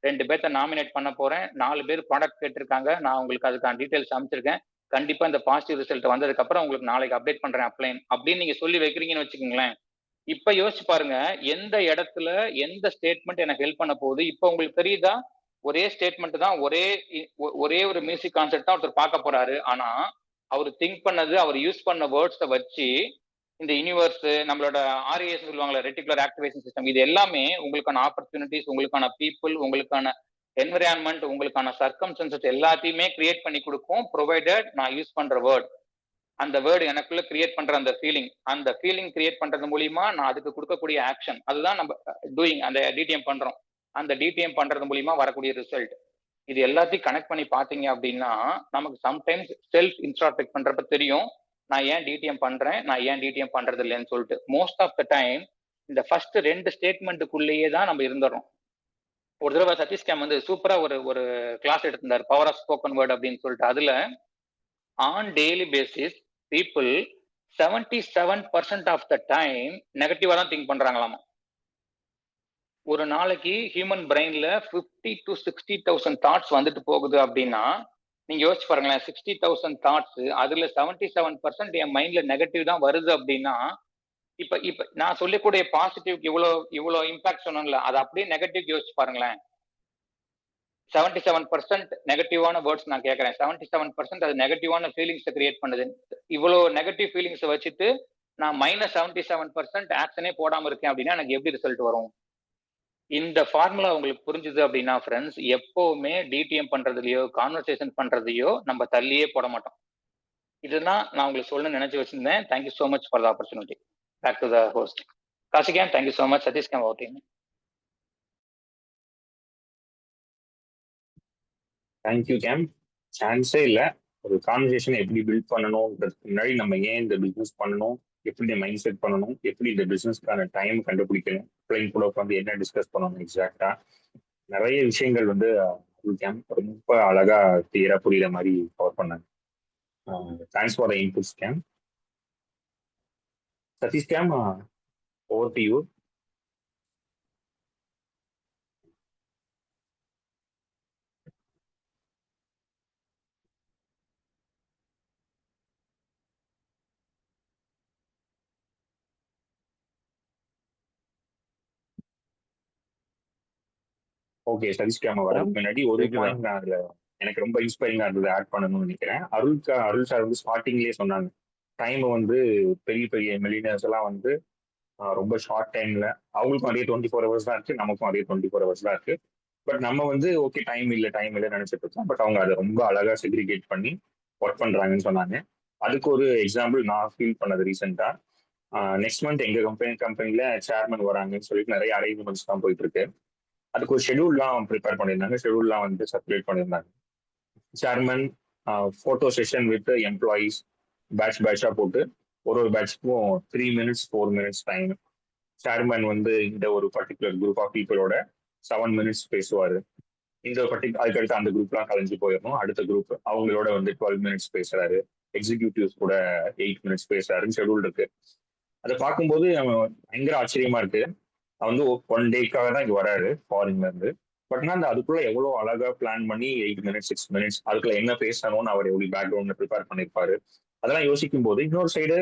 2 பேர்த்த நாமினேட் பண்ண போறேன். 4 பேர் ப்ராடக்ட் கேட்டிருக்காங்க. நான் உங்களுக்கு அதுக்கான டீடைல்ஸ் அனுப்பிச்சிருக்கேன். கண்டிப்பா இந்த பாசிட்டிவ் ரிசல்ட் வந்ததுக்கு அப்புறம் உங்களுக்கு நாளைக்கு அப்டேட் பண்றேன் அப்ளைன் அப்படின்னு நீங்க சொல்லி வைக்கிறீங்கன்னு வச்சுக்கோங்களேன். இப்ப யோசிச்சு பாருங்க, எந்த இடத்துல எந்த ஸ்டேட்மெண்ட் எனக்கு ஹெல்ப் பண்ண போகுது? இப்ப உங்களுக்கு தெரியுதா? ஒரே ஸ்டேட்மெண்ட் தான், ஒரே ஒரு மியூசிக் கான்செர்ட் தான் ஒருத்தர் பார்க்க போறாரு. ஆனா அவர் திங்க் பண்ணது, அவர் யூஸ் பண்ண வேர்ட்ஸை வச்சு இந்த யூனிவர்ஸ், நம்மளோட ஆர்ஏஎஸ் சொல்லுவாங்களா, ரெட்டிகுலர் ஆக்டிவேஷன் சிஸ்டம், இது எல்லாமே உங்களுக்கான ஆப்பர்ச்சுனிட்டிஸ், உங்களுக்கான பீப்புள், உங்களுக்கான என்விரான்மெண்ட், உங்களுக்கான சர்க்கம்ஸ்டன்சஸ் எல்லாத்தையுமே கிரியேட் பண்ணி கொடுக்கும். ப்ரொவைடட் நான் யூஸ் பண்ற வேர்ட், அந்த வேர்டு எனக்குள்ள கிரியேட் பண்ற அந்த ஃபீலிங் கிரியேட் பண்றது மூலியமா நான் அதுக்கு கொடுக்கக்கூடிய ஆக்ஷன், அதுதான் நம்ம டூயிங், அந்த டிடிஎம் பண்றோம். அந்த டிடிஎம் பண்றது மூலியமா வரக்கூடிய ரிசல்ட். இது எல்லாத்தையும் கனெக்ட் பண்ணி பாத்தீங்க அப்படின்னா நமக்கு சம்டைம்ஸ் செல்ஃப் இன்ட்ராஸ்பெக்ட் பண்றப்ப தெரியும், நான் ஏன் டிடிஎம் பண்றேன், நான் ஏன் டிடிஎம் பண்றது இல்லைன்னு சொல்லிட்டு. மோஸ்ட் ஆஃப் த டைம் இந்த ஃபர்ஸ்ட் 2 ஸ்டேட்மெண்ட்டுக்குள்ளேயே தான் நம்ம இருந்துடுறோம். ஒரு தடவை சதீஷ் கேம் வந்து சூப்பரா ஒரு கிளாஸ் எடுத்திருந்தார், பவர் ஆஃப் ஸ்போக்கன் வேர்ட் அப்படின்னு சொல்லிட்டு. அதுல on daily basis people 77% of the time நெகட்டிவா தான் திங்க் பண்றாங்களாமா. ஒரு நாளைக்கு ஹியூமன் பிரெயின்ல 50 to 60,000 தாட்ஸ் வந்துட்டு போகுது அப்படின்னா நீங்க யோசிச்சு பாருங்களேன். 60,000 தாட்ஸ், அதுல 77% என் மைண்ட்ல நெகட்டிவ் தான் வருது அப்படின்னா, இப்ப நான் சொல்லக்கூடிய பாசிட்டிவ்க்கு இவ்வளவு இம்பாக்ட் சொன்னேன்ல, அது அப்படியே நெகட்டிவ் யோசிச்சு பாருங்களேன். 77% நெகட்டிவான வேர்ட்ஸ் நான் கேட்கறேன், 77% அது நெகட்டிவான ஃபீலிங்ஸை கிரியேட் பண்ணுது. இவ்வளவு நெகட்டிவ் ஃபீலிங்ஸை வச்சுட்டு நான் -77% ஆக்ஷனே போடாம இருக்கேன் அப்படின்னா எனக்கு எப்படி ரிசல்ட் வரும்? இந்த ஃபார்முலா உங்களுக்கு புரிஞ்சுது அப்படின்னா ஃப்ரெண்ட்ஸ், எப்பவுமே டிடிஎம் பண்றதுலயோ கான்வர்சேஷன் பண்றதையோ நம்ம தள்ளியே போட மாட்டோம். இதுதான் நான் உங்களுக்கு சொல்ல நினைச்சு வச்சிருந்தேன். Thank you so much for the opportunity. Back to the host. காசிகேம், தேங்க்யூ சோ மச். சதீஷ் கேம் ஓட்டிங். தேங்க்யூ கேம். சான்ஸே இல்லை. ஒரு கான்வர்சேஷன் எப்படி பில்ட் பண்ணணும்ன்றதுக்கு முன்னாடி நம்ம ஏன் இந்த பிஸ்னஸ் பண்ணணும், எப்படி மைண்ட் செட் பண்ணணும், எப்படி இந்த பிஸ்னஸ்க்கான டைம் கண்டுபிடிக்கணும், பிள்ளைங்க கூட உட்காந்து என்ன டிஸ்கஸ் பண்ணணும், எக்ஸாக்டா நிறைய விஷயங்கள் வந்து கேம் ரொம்ப அழகா கிளியரா புரியுற மாதிரி கவர் பண்ணாங்க. Thanks for the inputs Cam. Satish Cam, over to you. Okay, Satish Cam வரதுக்கு முன்னாடி ஒரு பாயிண்ட் நான் அதுல எனக்கு ரொம்ப இன்ஸ்பைரிங்கா இருந்தது ஆட் பண்ணணும்னு நினைக்கிறேன். அருள் சார் வந்து ஸ்டார்டிங்லேயே சொன்னாங்க, டைம் வந்து பெரிய பெரிய மில்லியனர்ஸ் எல்லாம் வந்து ரொம்ப ஷார்ட் டைம்ல, அவங்களுக்கும் அதே 24 hours தான் இருக்கு, நமக்கும் அதே 24 hours தான் இருக்கு. பட் நம்ம வந்து ஓகே டைம் இல்லை நினைச்சிட்டு இருக்கோம். பட் அவங்க அதை ரொம்ப அழகா செக்ரிகேட் பண்ணி ஒர்க் பண்றாங்கன்னு சொன்னாங்க. அதுக்கு ஒரு எக்ஸாம்பிள் நான் ஃபீல் பண்ணது ரீசெண்டா. நெக்ஸ்ட் மந்த் எங்க கம்பெனில சேர்மன் வராங்கன்னு சொல்லிட்டு நிறைய அரேஞ்ச்மெண்ட்ஸ் தான் போயிட்டு இருக்கு. அதுக்கு ஒரு ஷெடியூல்லாம் ப்ரிப்பேர் பண்ணியிருந்தாங்க, ஷெடியூல்லாம் வந்து சர்க்குலேட் பண்ணியிருந்தாங்க. Chairman photo session with employees பேட்சா போட்டு ஒரு பேட்ச்க்கும் 3 minutes 4 minutes டைம். சேர்மன் வந்து இந்த ஒரு பர்டிகுலர் குரூப் ஆஃப் பீப்புளோட 7 minutes பேசுவாரு. இந்த அதுக்கடுத்து அந்த குரூப்லாம் கலைஞ்சு போயிடணும். அடுத்த குரூப் அவங்களோட வந்து 12 minutes பேசுறாரு. எக்ஸிக்யூட்டிவ்ஸ் கூட 8 மினிட்ஸ் பேசுறாருன்னு ஷெடியூல் இருக்கு. அதை பார்க்கும்போது பயங்கர ஆச்சரியமா இருக்கு. அவர் வந்து 1 டேக்காக தான் இங்க வராரு ஃபாரின்ல இருந்து. பட் அந்த அதுக்குள்ள எவ்வளவு அழகா பிளான் பண்ணி 8 மினிட்ஸ் 6 மினிட்ஸ் அதுக்குள்ள என்ன பேசணும்னு அவர் எவ்வளவு பேக்ரவுண்ட்ல ப்ரிப்பேர் பண்ணிருப்பாரு. அதெல்லாம் யோசிக்கும் போது இன்னொரு சைடு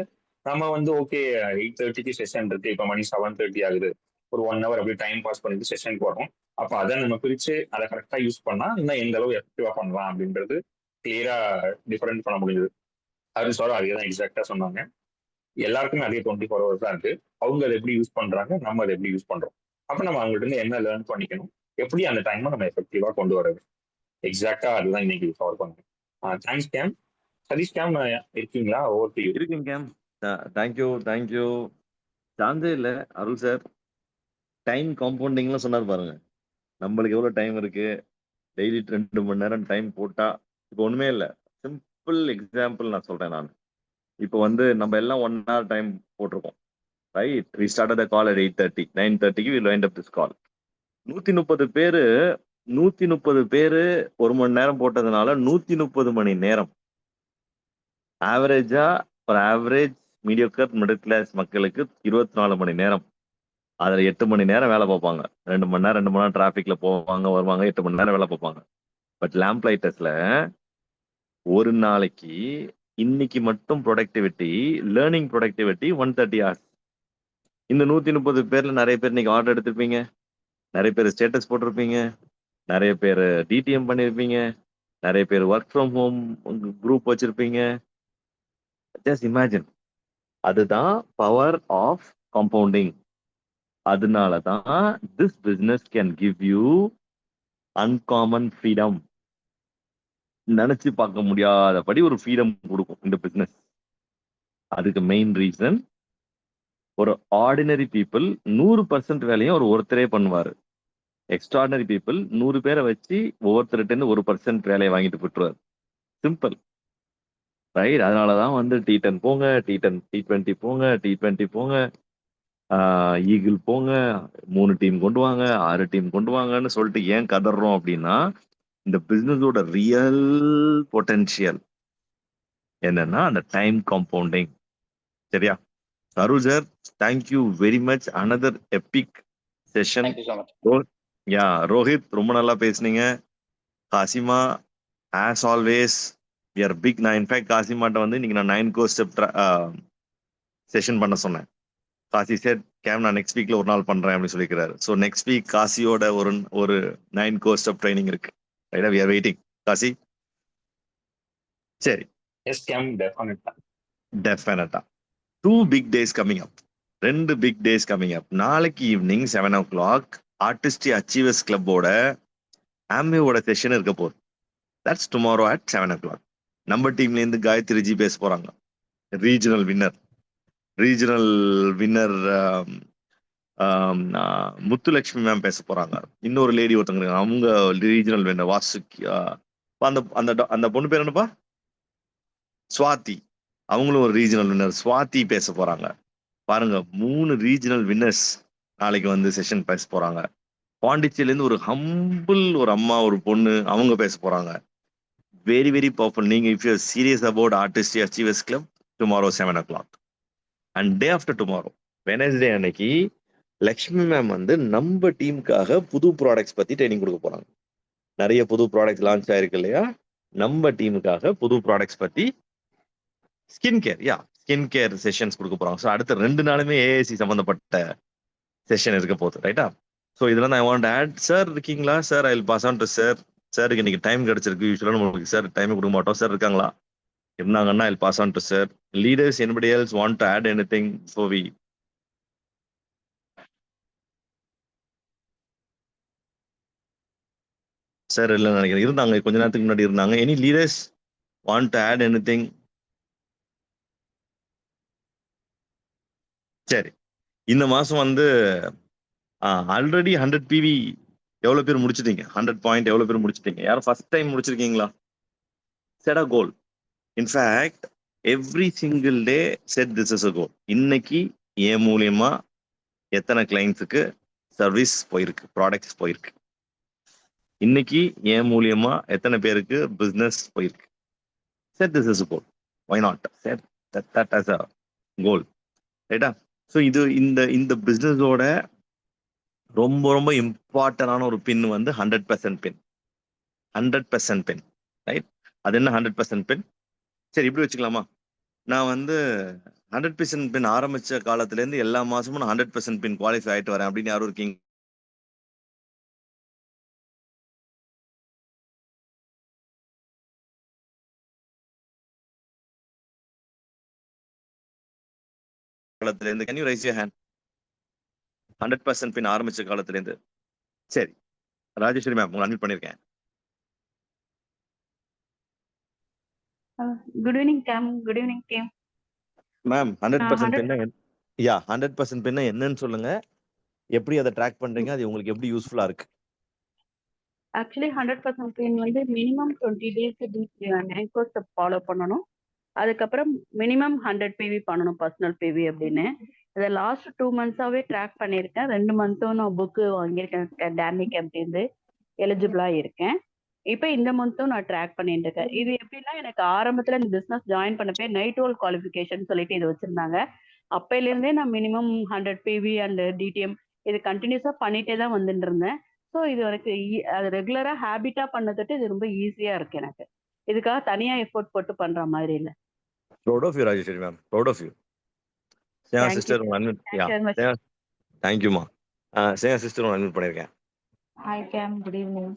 நம்ம வந்து ஓகே 8:30க்கு செஷன் இருக்கு, இப்ப மணி 7:30 ஆகுது, ஒரு 1 ஹவர் அப்படியே டைம் பாஸ் பண்ணிட்டு செஷனுக்கு வரோம். அப்ப அதை நம்ம பிரிச்சு அதை கரெக்டா யூஸ் பண்ணா இன்னும் எந்த அளவு எஃபெக்டிவா பண்ணலாம் அப்படின்றது கிளியரா டிஃபரெண்ட் பண்ண முடியுது. அருண் சார் அதே தான் எக்ஸாக்டா சொன்னாங்க. எல்லாருக்குமே அதே 24 ஹவர்ஸ் தான் இருக்கு. அவங்க அதை எப்படி யூஸ் பண்றாங்க, நம்ம அதை எப்படி யூஸ் பண்றோம். அப்ப நம்ம அவங்ககிட்ட இருந்து என்ன லேர்ன் பண்ணிக்கணும், எப்படி அந்த டைமை நம்ம எஃபெக்டிவா கொண்டு வரது, எக்ஸாக்டா அதுதான் இன்னைக்கு கவர் பண்ணுங்க. தேங்க்ஸ் கேம். சதீஷ் கேம் இருக்கீங்களா? Over to you. இருக்குங்க கேம். தேங்க்யூ. சான்ஸே இல்லை அருள் சார். டைம் காம்பவுண்டிங்லாம் சொன்னார் பாருங்க. நம்மளுக்கு எவ்வளோ டைம் இருக்கு, டெய்லி 2 மணி நேரம் டைம் போட்டா இப்போ ஒண்ணுமே இல்லை. சிம்பிள் எக்ஸாம்பிள் நான் சொல்றேன். நான் இப்போ வந்து நம்ம எல்லாம் 1 hour டைம் போட்டிருக்கோம், right? We start the call at 8:30. 9:30க்கு we wind up this call. 130 பேரு 130 பேரு 1 மணி நேரம் போட்டதுனால 130 மணி நேரம். ஆவரேஜா ஒரு ஆவரேஜ் மீடியோக்கர் மிடில் கிளாஸ் மக்களுக்கு 24 மணி நேரம். அதுல 8 மணி நேரம் வேலை பார்ப்பாங்க. 2 மணி நேரம் டிராபிக்ல போவாங்க வருவாங்க, 8 மணி நேரம் வேலை பார்ப்பாங்க. பட் லேம்ப் லைட்டர்ஸ்ல ஒரு நாளைக்கு இன்னைக்கு மட்டும் ப்ரொடக்டிவிட்டி, லேர்னிங் ப்ரொடக்டிவிட்டி 130 hours. இந்த 130 பேர்ல நிறைய பேர் இன்னைக்கு ஆர்டர் எடுத்திருப்பீங்க, நிறைய பேர் ஸ்டேட்டஸ் போட்டிருப்பீங்க, நிறைய பேர் டிடிஎம் பண்ணிருப்பீங்க, நிறைய பேர் ஒர்க் ஃப்ரம் ஹோம் குரூப் வச்சிருப்பீங்க. Just imagine. அதுதான் பவர் ஆஃப் காம்பவுண்டிங். அதனால தான் this business can give you uncommon freedom. நினைச்சு பார்க்க முடியாதபடி ஒரு ஃப்ரீடம் கொடுக்கும் இந்த பிசினஸ். அதுக்கு மெயின் ரீசன், ஒரு ஆர்டினரி பீப்புள் 100% வேலையும் ஒருத்தரே பண்ணுவாரு. எக்ஸ்ட்ராடினரி பீப்புள் 100 பேரை வச்சு ஒவ்வொருத்தருட்டு 1% வேலையை வாங்கிட்டு போட்டுருவாரு. Simple, right? அதனாலதான் வந்து T10 போங்க, T20 போங்க, T20 போங்க, ஈகிள் போங்க, 3 டீம் கொண்டு வாங்க, 6 டீம் கொண்டு வாங்கன்னு சொல்லிட்டு ஏன் கதறோம் அப்படின்னா, இந்த பிசினஸோட ரியல் பொட்டன்ஷியல் என்னன்னா அந்த டைம் காம்பவுண்டிங். சரியா? Arul sir, thank you very much. Another epic session. Thank you so much. Yeah Rohit, ரொம்ப நல்லா பேசுனீங்க. Kasima, as always we are big. நான் இன்ஃபேக்ட் காசிமாட்ட வந்து இன்னைக்கு நான் 9 கோர் ஸ்டெப் செஷன் பண்ண சொன்னேன். காசி சார் கேம் நான் நெக்ஸ்ட் வீக்ல ஒரு நாள் பண்றேன் அப்படின்னு சொல்லிக்கிறாரு. ஸோ நெக்ஸ்ட் வீக் காசியோட ஒரு 9 கோர் ஸ்டெப் ட்ரைனிங் இருக்கு. ரைட்டா? We are waiting. காசி, சரி. எஸ் கேம், definitely 2 big days coming up. 2 big days coming up. நாளைக்கு ஈவினிங் 7 o'clock ஆர்டிஸ்ட் அச்சீவர்ஸ் கிளப்போட ஆம்வேவோட செஷன் இருக்க போகுது. That's tomorrow at 7 o'clock. நம்ம டீம்ல இருந்து காயத்ரி ஜி பேச போறாங்க. ரீஜனல் வின்னர் முத்துலட்சுமி மேம் பேச போறாங்க. இன்னொரு லேடி ஒருத்தங்க இருக்காங்க, அவங்க ரீஜனல் வின்னர் வாசுகி. அந்த அந்த அந்த பொண்ணு பேர் என்னப்பா? ஸ்வாதி. அவங்களும் ஒரு ரீஜனல் வின்னர். ஸ்வாதி பேச போறாங்க. பாருங்க, 3 ரீஜனல் வின்னர்ஸ் நாளைக்கு வந்து செஷன் பேச போறாங்க. பாண்டிச்சேரியில இருந்து ஒரு ஹம்பிள் ஒரு அம்மா ஒரு பொண்ணு, அவங்க பேச போறாங்க. Very very powerful. நீங்க if you serious about artist achievers club, tomorrow 7 o'clock. And day after tomorrow Wednesday அன்னைக்கு லக்ஷ்மி மேம் வந்து நம்ம டீமுக்காக புது ப்ராடக்ட்ஸ் பத்தி ட்ரைனிங் கொடுக்க போறாங்க. நிறைய புது ப்ராடக்ட்ஸ் லான்ச் ஆயிருக்கு இல்லையா? நம்ம டீமுக்காக புது ப்ராடக்ட்ஸ் பத்தி ஸ்கின் கேர் செஷன்ஸ் கொடுக்க போறாங்க. ஸோ அடுத்த 2 நாளுமே ஏஏசி சம்பந்தப்பட்ட செஷன் இருக்க போகுது. ரைட்டா? ஸோ இதுல ஐ வாண்ட் ஆட். சார் இருக்கீங்களா? Sir I will pass on to sir. சாருக்கு இன்னைக்கு டைம் கிடைச்சிருக்கு. யூஸ்வலா நம்மளுக்கு சார் டைம் கொடுக்க மாட்டோம். சார் இருக்காங்களா? இருந்தாங்கன்னா I will pass on to sir. Leaders, anybody else want to add anything before we? Sir இல்லைன்னு நினைக்கிறேன். இருந்தாங்க கொஞ்ச நேரத்துக்கு முன்னாடி இருந்தாங்க. Any leaders want to add anything? சரி, இந்த மாசம் வந்து ஆல்ரெடி 100 PV எவ்வளவு பேர் முடிச்சிட்டீங்க? 100 பாயிண்ட் எவ்வளவு பேர் முடிச்சிட்டீங்க? யாரும் ஃபர்ஸ்ட் டைம் முடிச்சிருக்கீங்களா? Set a goal. In fact every single day set this is a goal. இன்னைக்கு என் மூலியமா எத்தனை கிளைண்ட்ஸுக்கு சர்வீஸ் போயிருக்கு, ப்ராடக்ட்ஸ் போயிருக்கு, இன்னைக்கு என் மூலியமா எத்தனை பேருக்கு பிசினஸ் போயிருக்கு. Set this is a goal. Why not set that as a goal, ரைட்டா? ஸோ இது இந்த பிஸ்னஸோட ரொம்ப ரொம்ப இம்பார்ட்டன்டான ஒரு பின் வந்து 100% பின். 100% பின், ரைட்? அது என்ன 100% பின்? சரி, இப்படி வச்சுக்கலாமா? நான் வந்து 100% பின் ஆரம்பிச்ச காலத்துலேருந்து எல்லா மாசமும் நான் 100% பின் குவாலிஃபை ஆயிட்டு வரேன் அப்படின்னு யாரும் இருக்கீங்க? காலத்துலேருந்து can you raise your hand? 100% பின் ஆரம்பிச்ச காலத்துலேருந்து. சரி, ராஜேஸ்வரி மேம் உங்களை அட்மிட் பண்ணியிருக்கேன். Good evening, Cam. Good evening, team. Ma'am 100% 100 பின்ன 100% பின்ன என்னன்னு சொல்லுங்க, எப்படி அதை ட்ராக் பண்றீங்க, அது உங்களுக்கு எப்படி யூஸ்ஃபுல்லா இருக்கு? Actually 100% pin வந்து minimum 20 days கோர்ஸ் ஃபாலோ பண்ணணும். அதுக்கப்புறம் மினிமம் 100 PV பண்ணணும், பர்சனல் PV அப்படின்னு. இதை லாஸ்ட் 2 months-ஆவே ட்ராக் பண்ணியிருக்கேன். 2 months-உம் நான் புக்கு வாங்கியிருக்கேன், டேனி கேம்ப்லேருந்து எலிஜிபிளா இருக்கேன். இப்போ இந்த மந்த்தும் நான் ட்ராக் பண்ணிட்டு இருக்கேன். இது எப்படின்னா, எனக்கு ஆரம்பத்துல இந்த பிசினஸ் ஜாயின் பண்ணப்பே நைட் ரோல் குவாலிஃபிகேஷன் சொல்லிட்டு இது வச்சிருந்தாங்க. அப்பையிலேருந்தே நான் மினிமம் 100 PV அண்ட் டிடிஎம் இது கண்டினியூஸா பண்ணிட்டே தான் வந்துட்டு இருந்தேன். ஸோ இது எனக்கு அது ரெகுலரா ஹேபிட்டா பண்ணதுட்டு இது ரொம்ப ஈஸியா இருக்கு எனக்கு. இதுக்காக தனியா எஃபோர்ட் போட்டு பண்ற மாதிரி இல்லை. Proud of you Rajeshwari ma'am, proud of you. Seya Thank you. Sister உங்களை admit, Thank you very much. தேங்க்யூமா. சேயா சிஸ்டர் உங்களை அட்மிட் பண்ணியிருக்கேன். Hi Cam, good evening.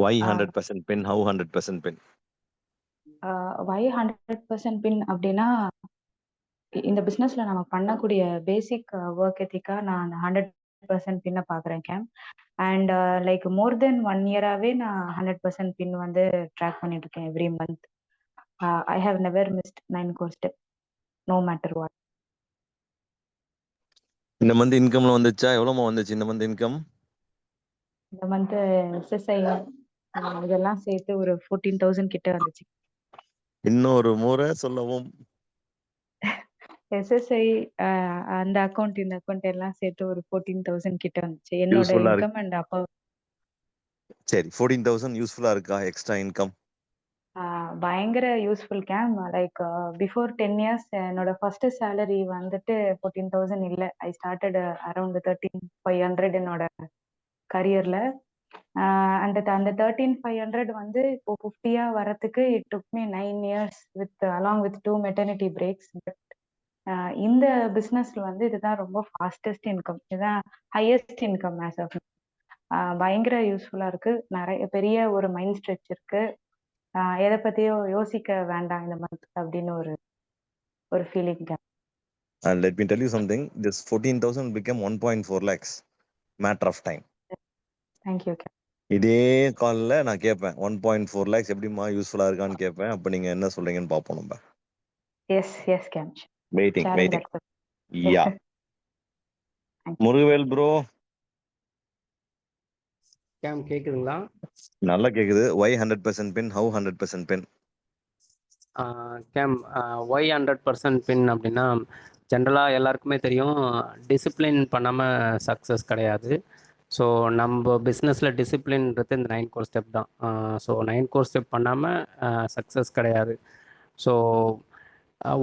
Why 100% pin? How 100% pin? Why 100% pin அப்படின்னா, இந்த பிஸ்னஸ்ல நம்ம பண்ணக்கூடிய பேசிக் ஒர்க் எத்திக்கா நான் 100% பின்னை பார்க்குறேன் Cam. And like more than 1 year-ஆவே நான் 100% பின் வந்து ட்ராக் பண்ணிட்டு இருக்கேன் every month. I have never missed 9 course step, no matter what. இந்த மந்த் இன்கம்ல வந்துச்சா? எவ்வளோமா வந்துச்சு இந்த மந்த் இன்கம்? இந்த மந்த் SSI இதெல்லாம் சேர்த்து ஒரு 14,000 கிட்ட வந்துச்சு. இன்னொரு முறை சொல்லவும். SSI அந்த அக்கௌண்ட் இந்த அக்கௌண்ட் எல்லாம் சேர்த்து ஒரு 14,000 கிட்ட வந்துச்சு என்னோட யூஸ்ஃபுல்லா இருக்கு. இன்கம். அண்ட் அப்போ சரி, 14,000 யூஸ்ஃபுல்லா இருக்கா எக்ஸ்ட்ரா இன்கம்? பயங்கர useful game. Like before 10 years என்னோட ஃபர்ஸ்ட் சேலரி வந்துட்டு 14,000 இல்லை. ஐ ஸ்டார்டட் அரௌண்ட் 13,500 என்னோட கரியர்ல. அந்த 13,500 வந்து இப்போ 50-ஆ வரத்துக்கு it took me 9 years with along with 2 maternity breaks. But இந்த பிஸ்னஸ்ல வந்து இதுதான் ரொம்ப ஃபாஸ்டஸ்ட் இன்கம், இதுதான் ஹையஸ்ட் இன்கம் ஆஸ் ஆஃப். பயங்கர யூஸ்ஃபுல்லா இருக்கு. நிறைய பெரிய ஒரு மைண்ட் ஸ்ட்ரெச் இருக்கு. எதை பத்தியும் யோசிக்க வேண்டாம் இந்த மந்த் அப்படின்னு ஒரு feeling. And let me tell you something, this 14,000 became 1.4 lakhs. Matter of time. Thank you. இதே காலில் நான் கேட்பேன் 1.4 lakhs எப்படிமா யூஸ்ஃபுல்லா இருக்கான்னு கேட்பேன். அப்போ நீங்க என்ன சொல்றீங்கன்னு பார்ப்போம் நம்ம. Yes yes Cam. Waiting. Yes. Yeah, Murugavel bro. Cam கேக்குதுங்களா? நல்லா கேக்குது. Why 100% pin? How 100% pin? Cam why 100% pin அப்படின்னா, ஜென்ரலாக எல்லாருக்குமே தெரியும், டிசிப்ளின் பண்ணாமல் சக்ஸஸ் கிடையாது. ஸோ நம்ம பிஸ்னஸில் டிசிப்ளின்றது இந்த 9 course ஸ்டெப் தான். ஸோ 9 course ஸ்டெப் பண்ணாமல் சக்ஸஸ் கிடையாது. ஸோ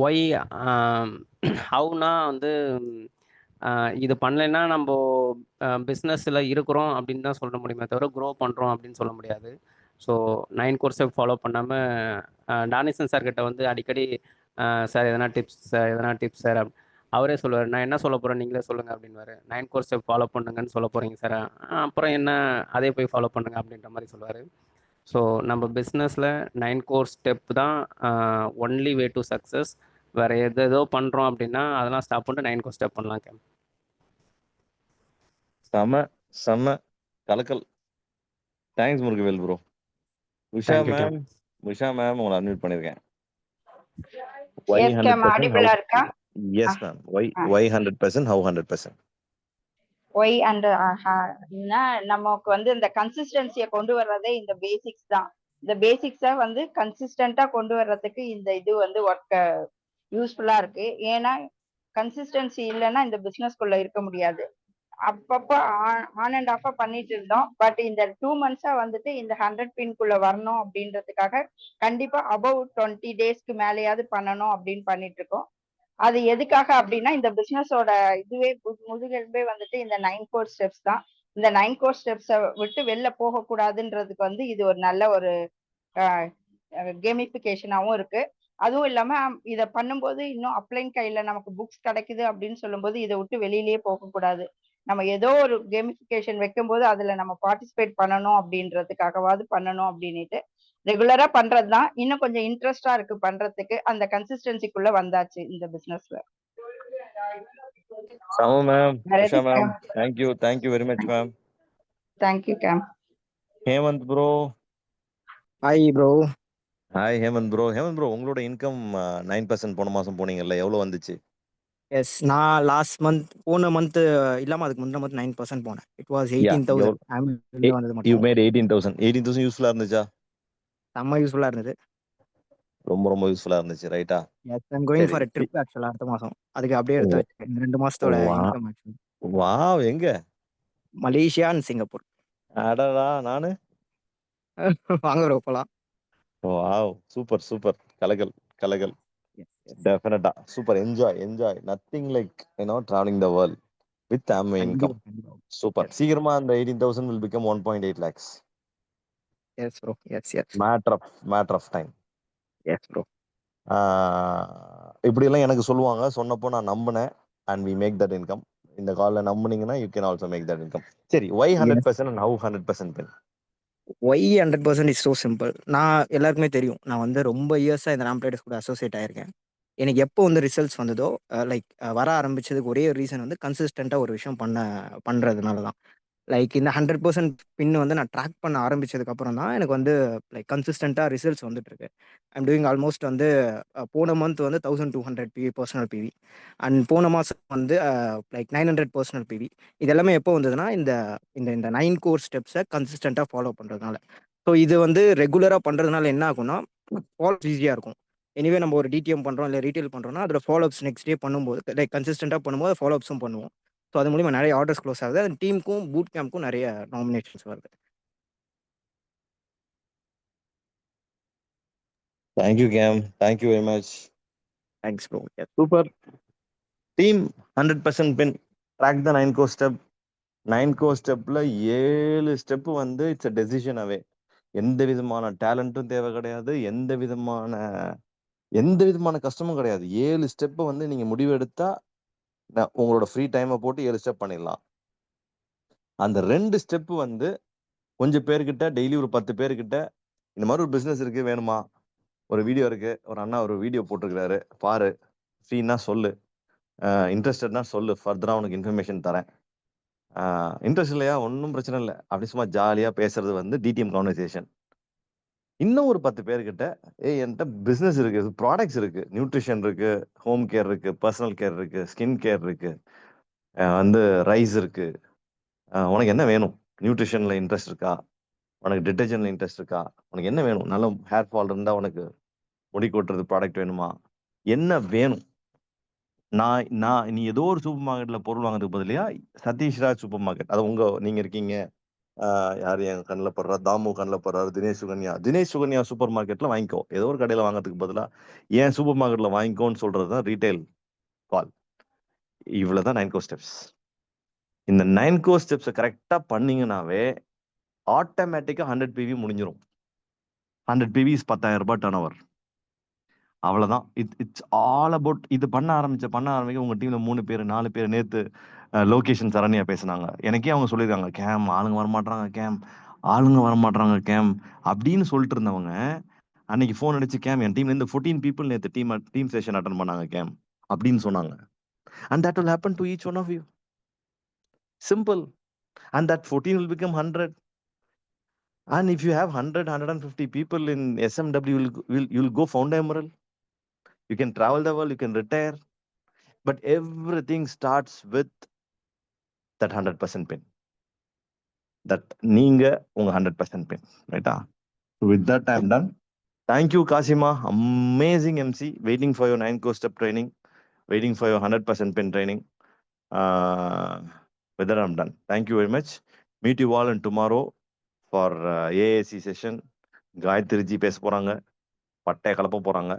ஒய் ஹவுனா வந்து இது பண்ணலைன்னா நம்ம பிஸ்னஸில் இருக்கிறோம் அப்படின்னு தான் சொல்ல முடியுமே தவிர க்ரோ பண்ணுறோம் அப்படின்னு சொல்ல முடியாது. ஸோ 9 course ஸ்டெப் ஃபாலோ பண்ணாமல் டானிசன் சார்கிட்ட வந்து அடிக்கடி சார் எதனா டிப்ஸ் சார் அவரே சொல்லுவார், நான் என்ன சொல்ல போகிறேன் நீங்களே சொல்லுங்கள் அப்படின்வாரு. 9 course ஸ்டெப் ஃபாலோ பண்ணுங்கன்னு சொல்ல போகிறீங்க சார், அப்புறம் என்ன அதே போய் ஃபாலோ பண்ணுங்க அப்படின்ற மாதிரி சொல்லுவார். ஸோ நம்ம பிஸ்னஸில் 9 course ஸ்டெப் தான் ஒன்லி வே டு சக்ஸஸ். வேறு ஏதோ பண்ணுறோம் அப்படின்னா அதெல்லாம் ஸ்டாப் பண்ணிட்டு 9 course ஸ்டெப் பண்ணலாம் கேம். செம கலக்கல். Thanks Murugavel bro. Usha Thank you, Cam. Ma'am உங்களை அட்மிட் பண்ணியிருக்கேன். Yes, Cam, audible இருக்கா? Yes ma'am. Why 100%? How 100%? Why and நமக்கு வந்து இந்த கன்சிஸ்டன்சியை கொண்டு வர்றதே இந்த பேசிக்ஸ் தான். இந்த பேசிக்ஸை வந்து கன்சிஸ்டண்டா கொண்டு வர்றதுக்கு இந்த இது வந்து ஒர்க் யூஸ்ஃபுல்லா இருக்கு. ஏன்னா கன்சிஸ்டன்சி இல்லைன்னா இந்த பிசினஸ்குள்ள இருக்க முடியாது. அப்பப்போ ஆன் அண்ட் ஆஃபா பண்ணிட்டு இருந்தோம். பட் இந்த 2 மந்த்ஸா வந்துட்டு இந்த 100 பின்குள்ள வரணும் அப்படின்றதுக்காக கண்டிப்பா அபவ் 20 டேஸ்க்கு மேலேயாவது பண்ணணும் அப்படின்னு பண்ணிட்டு இருக்கோம். அது எதுக்காக அப்படின்னா இந்த பிசினஸோட இதுவே முதுகெலும்பே வந்துட்டு இந்த 9 கோர் ஸ்டெப்ஸ் தான். இந்த 9 கோர் ஸ்டெப்ஸை விட்டு வெளில போகக்கூடாதுன்றதுக்கு வந்து இது ஒரு நல்ல ஒரு கேமிஃபிகேஷனாகவும் இருக்கு. அதுவும் இல்லாம இதை பண்ணும்போது இன்னும் அப்ளைன் கையில நமக்கு புக்ஸ் கிடைக்குது அப்படின்னு சொல்லும்போது இதை விட்டு வெளியிலேயே போகக்கூடாது. நம்ம ஏதோ ஒரு கேமிஃபிகேஷன் வைக்கும்போது அதுல நம்ம பார்ட்டிசிபேட் பண்ணணும் அப்படின்றதுக்காகவாது பண்ணணும் அப்படின்னுட்டு ரெகுலரா பண்றதுதான். இன்னும் கொஞ்சம் இன்ட்ரெஸ்டா இருக்கு பண்றதுக்கு. அந்த கன்சிஸ்டன்சிக்குள்ள வந்தாச்சு இந்த பிசினஸ்ல. சம ma'am, Usha ma'am, thank you very much ma'am. Thank you Cam. Hemant bro. Hi bro. Hi Hemant bro, உங்களோட இன்கம் 9% போன மாசம் போனீங்கல்ல, எவ்வளவு வந்துச்சு? எஸ், நான் லாஸ்ட் மந்த் போன மந்த் இல்லாம அதுக்கு முந்தின மந்த் 9% போனேன். இட் வாஸ் 18,000 ஆம்பிள் வந்தது யூ மட்டும். மேட் 18,000 யூஸ்ஃபுல்லா இருந்துச்சா? செம்ம யூஸ்ஃபுல்லா இருந்தது. ரொம்ப யூஸ்ஃபுல்லா இருந்துச்சு, ரைட்டா? Yes, I'm going for a trip ஆக்சுவலா அடுத்த மாசம். அதுக்கு அப்படியே எடுத்து வச்சிருக்கேன். இந்த 2 மாசத்தோட இன்கம் ஆக்சுவலி. வாவ், எங்க? Malaysia and Singapore. அடடா, நானு வாங்க ப்ரோ போலாம். வாவ், சூப்பர், கலகல். டெஃபினட்டா super. Enjoy. Nothing like traveling the world with Amway income. Super. சீக்கிரமா அந்த 18,000 will become 1.8 lakhs. Yes bro. Yes. Matter of time. Yes bro. இப்படி எல்லாம் எனக்கு சொல்லுவாங்க. சொன்னப்போ நான் நம்பினேன். and we make that income. இந்த கால்ல நம்புனீங்கன்னா you can also make that income. சரி, why 100% and how 100% pin? Why 100% is so simple. நான் எல்லாருக்குமே தெரியும், நான் வந்து ரொம்ப இயர்ஸாக இந்த ராம் ட்ரேடர்ஸ் கூட அசோசியேட் ஆயிருக்கேன். எனக்கு எப்போ வந்து ரிசல்ட்ஸ் வந்ததோ லைக் வர ஆரம்பிச்சதுக்கு ஒரே ஒரு ரீசன் வந்து கன்சிஸ்டண்ட்டாக ஒரு விஷயம் பண்ணுறதுனால தான். லைக் இந்த 100% பின் வந்து நான் ட்ராக் பண்ண ஆரம்பிச்சதுக்கப்புறம் தான் எனக்கு வந்து லைக் கன்சிஸ்டண்ட்டாக ரிசல்ட்ஸ் வந்துட்டுருக்கு. ஐம் டூயிங் ஆல்மோஸ்ட் வந்து போன மந்த் வந்து 1200 பிவி பர்சனல் பிவி அண்ட் போன மாதம் வந்து லைக் 900 பர்சனல் பிவி. இது எல்லாமே எப்போ வந்ததுன்னா இந்த இந்த 9 கோர் ஸ்டெப்ஸை கன்சிஸ்டண்ட்டாக ஃபாலோ பண்ணுறதுனால. ஸோ இது வந்து ரெகுலராக பண்ணுறதுனால என்ன ஆகும்னா ஃபாலோஸ் ஈஸியாக இருக்கும். எனிவே நம்ம ஒரு டிடிஎம் பண்ணுறோம் இல்லை ரீட்டைல் பண்ணுறோம்னா அதில் ஃபாலோஅப்ஸ் நெக்ஸ்ட் டே பண்ணும்போது லைக் கன்சிஸ்டண்ட்டாக பண்ணும்போது ஃபாலோஅப்ஸும் பண்ணுவோம். ஸோ அது மூலிமா நிறைய ஆர்டர்ஸ் க்ளோஸ் ஆகுது. அந்த டீமுக்கும் பூட் கேம்ப்க்கும் நிறைய நாமினேஷன்ஸ் வருது. Thank you Cam, thank you very much. Thanks bro. Super. Team 100% பின் track the 9 core step. 9 core ஸ்டெப்ல 7 ஸ்டெப் வந்து இட்ஸ் அ டெசிஷன் அவே. எந்த விதமான டேலண்ட்டும் தேவை கிடையாது, எந்த விதமான கஷ்டமும் கிடையாது. 7 ஸ்டெப் வந்து நீங்க முடிவெடுத்தா உங்களோட ஃப்ரீ டைமை போட்டு 7 ஸ்டெப் பண்ணிடலாம். அந்த 2 ஸ்டெப் வந்து கொஞ்சம் பேர்கிட்ட டெய்லி ஒரு 10 பேர்கிட்ட இந்த மாதிரி ஒரு பிசினஸ் இருக்கு, வேணுமா, ஒரு வீடியோ இருக்கு, ஒரு அண்ணா ஒரு வீடியோ போட்டிருக்கிறாரு பாரு, ஃப்ரீனா சொல்லு, இன்ட்ரெஸ்டட்னா சொல்லு, ஃபர்தரா உனக்கு இன்ஃபர்மேஷன் தரேன், இன்ட்ரெஸ்ட் இல்லையா ஒன்றும் பிரச்சனை இல்லை, அப்படி சும்மா ஜாலியா பேசுறது வந்து டிடிஎம் கான்வர்சேஷன். இன்னும் ஒரு 10 பேர்கிட்ட என்கிட்ட பிசினஸ் இருக்கு, ப்ராடக்ட்ஸ் இருக்கு, நியூட்ரிஷன் இருக்கு, ஹோம் கேர் இருக்கு, பர்சனல் கேர் இருக்கு, ஸ்கின் கேர் இருக்கு, வந்து ரைஸ் இருக்கு, உனக்கு என்ன வேணும், நியூட்ரிஷன்ல இன்ட்ரெஸ்ட் இருக்கா, உனக்கு டிட்டர்ஜென்ட்ல இன்ட்ரெஸ்ட் இருக்கா, உனக்கு என்ன வேணும், நல்ல ஹேர் ஃபால் இருந்தா உனக்கு முடி கொட்டுறது ப்ராடக்ட் வேணுமா, என்ன வேணும், நான் நீ ஏதோ ஒரு சூப்பர் மார்க்கெட்ல பொருள் வாங்குறதுக்கு பதிலையா சதீஷ் ராஜ் சூப்பர் மார்க்கெட், அது நீங்க இருக்கீங்க, யார் என் கண்ணில் படுறா, தாமு கண்ணில் படுறாரு, தினேஷ் சுகன்யா சூப்பர் மார்க்கெட்ல வாங்கிக்கோ, ஏதோ ஒரு கடையில வாங்குறதுக்கு பதிலா ஏன் சூப்பர் மார்க்கெட்ல வாங்கிக்கோன்னு சொல்றதுதான் ரீட்டைல் கால். இவ்வளவுதான் 9 கோர் ஸ்டெப்ஸ். இந்த 9 கோர் ஸ்டெப்ஸை கரெக்டா பண்ணீங்கன்னாவே ஆட்டோமேட்டிக்கா 100 பிவி முடிஞ்சிடும். 100 பிவி இஸ் 10,000 ரூபாய் டர்ன் ஓவர். அவ்வளவுதான். It's all about. இது பண்ண ஆரம்பிக்க உங்க டீம்ல 3 பேர் 4 பேர் நேத்து லொகேஷன் சரண்யா பேசினாங்க. எனக்கே அவங்க சொல்லியிருக்காங்க, கேம் ஆளுங்க வரமாட்டாங்க கேம் அப்படின்னு சொல்லிட்டு இருந்தவங்க அன்னைக்கு ஃபோன் அடிச்சு, கேம் என் டீம்ல இருந்து 14 பீப்புள் நேத்து டீம் செஷன் அட்டன் பண்ணாங்க கேம் அப்படின்னு சொன்னாங்க. and that will happen to each one of you. Simple. and that 14 will become 100. and if you have 150 people in SMW, you'll go founder emerald. You can travel the world, you can retire, but everything starts with that 100% pin. That நீங்க உங்க 100% pin, right? With that, I'm done. Thank you, Kasima. Amazing MC. Waiting for your 9 course step training. Waiting for your 100% pin training. With with that I'm done. Thank you very much. Meet you all in tomorrow for AAC session. காயத்ரிஜி பேச போறாங்க, பட்டைய கலப்ப போறாங்க.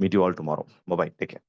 Meet you all tomorrow. Bye bye. Take care.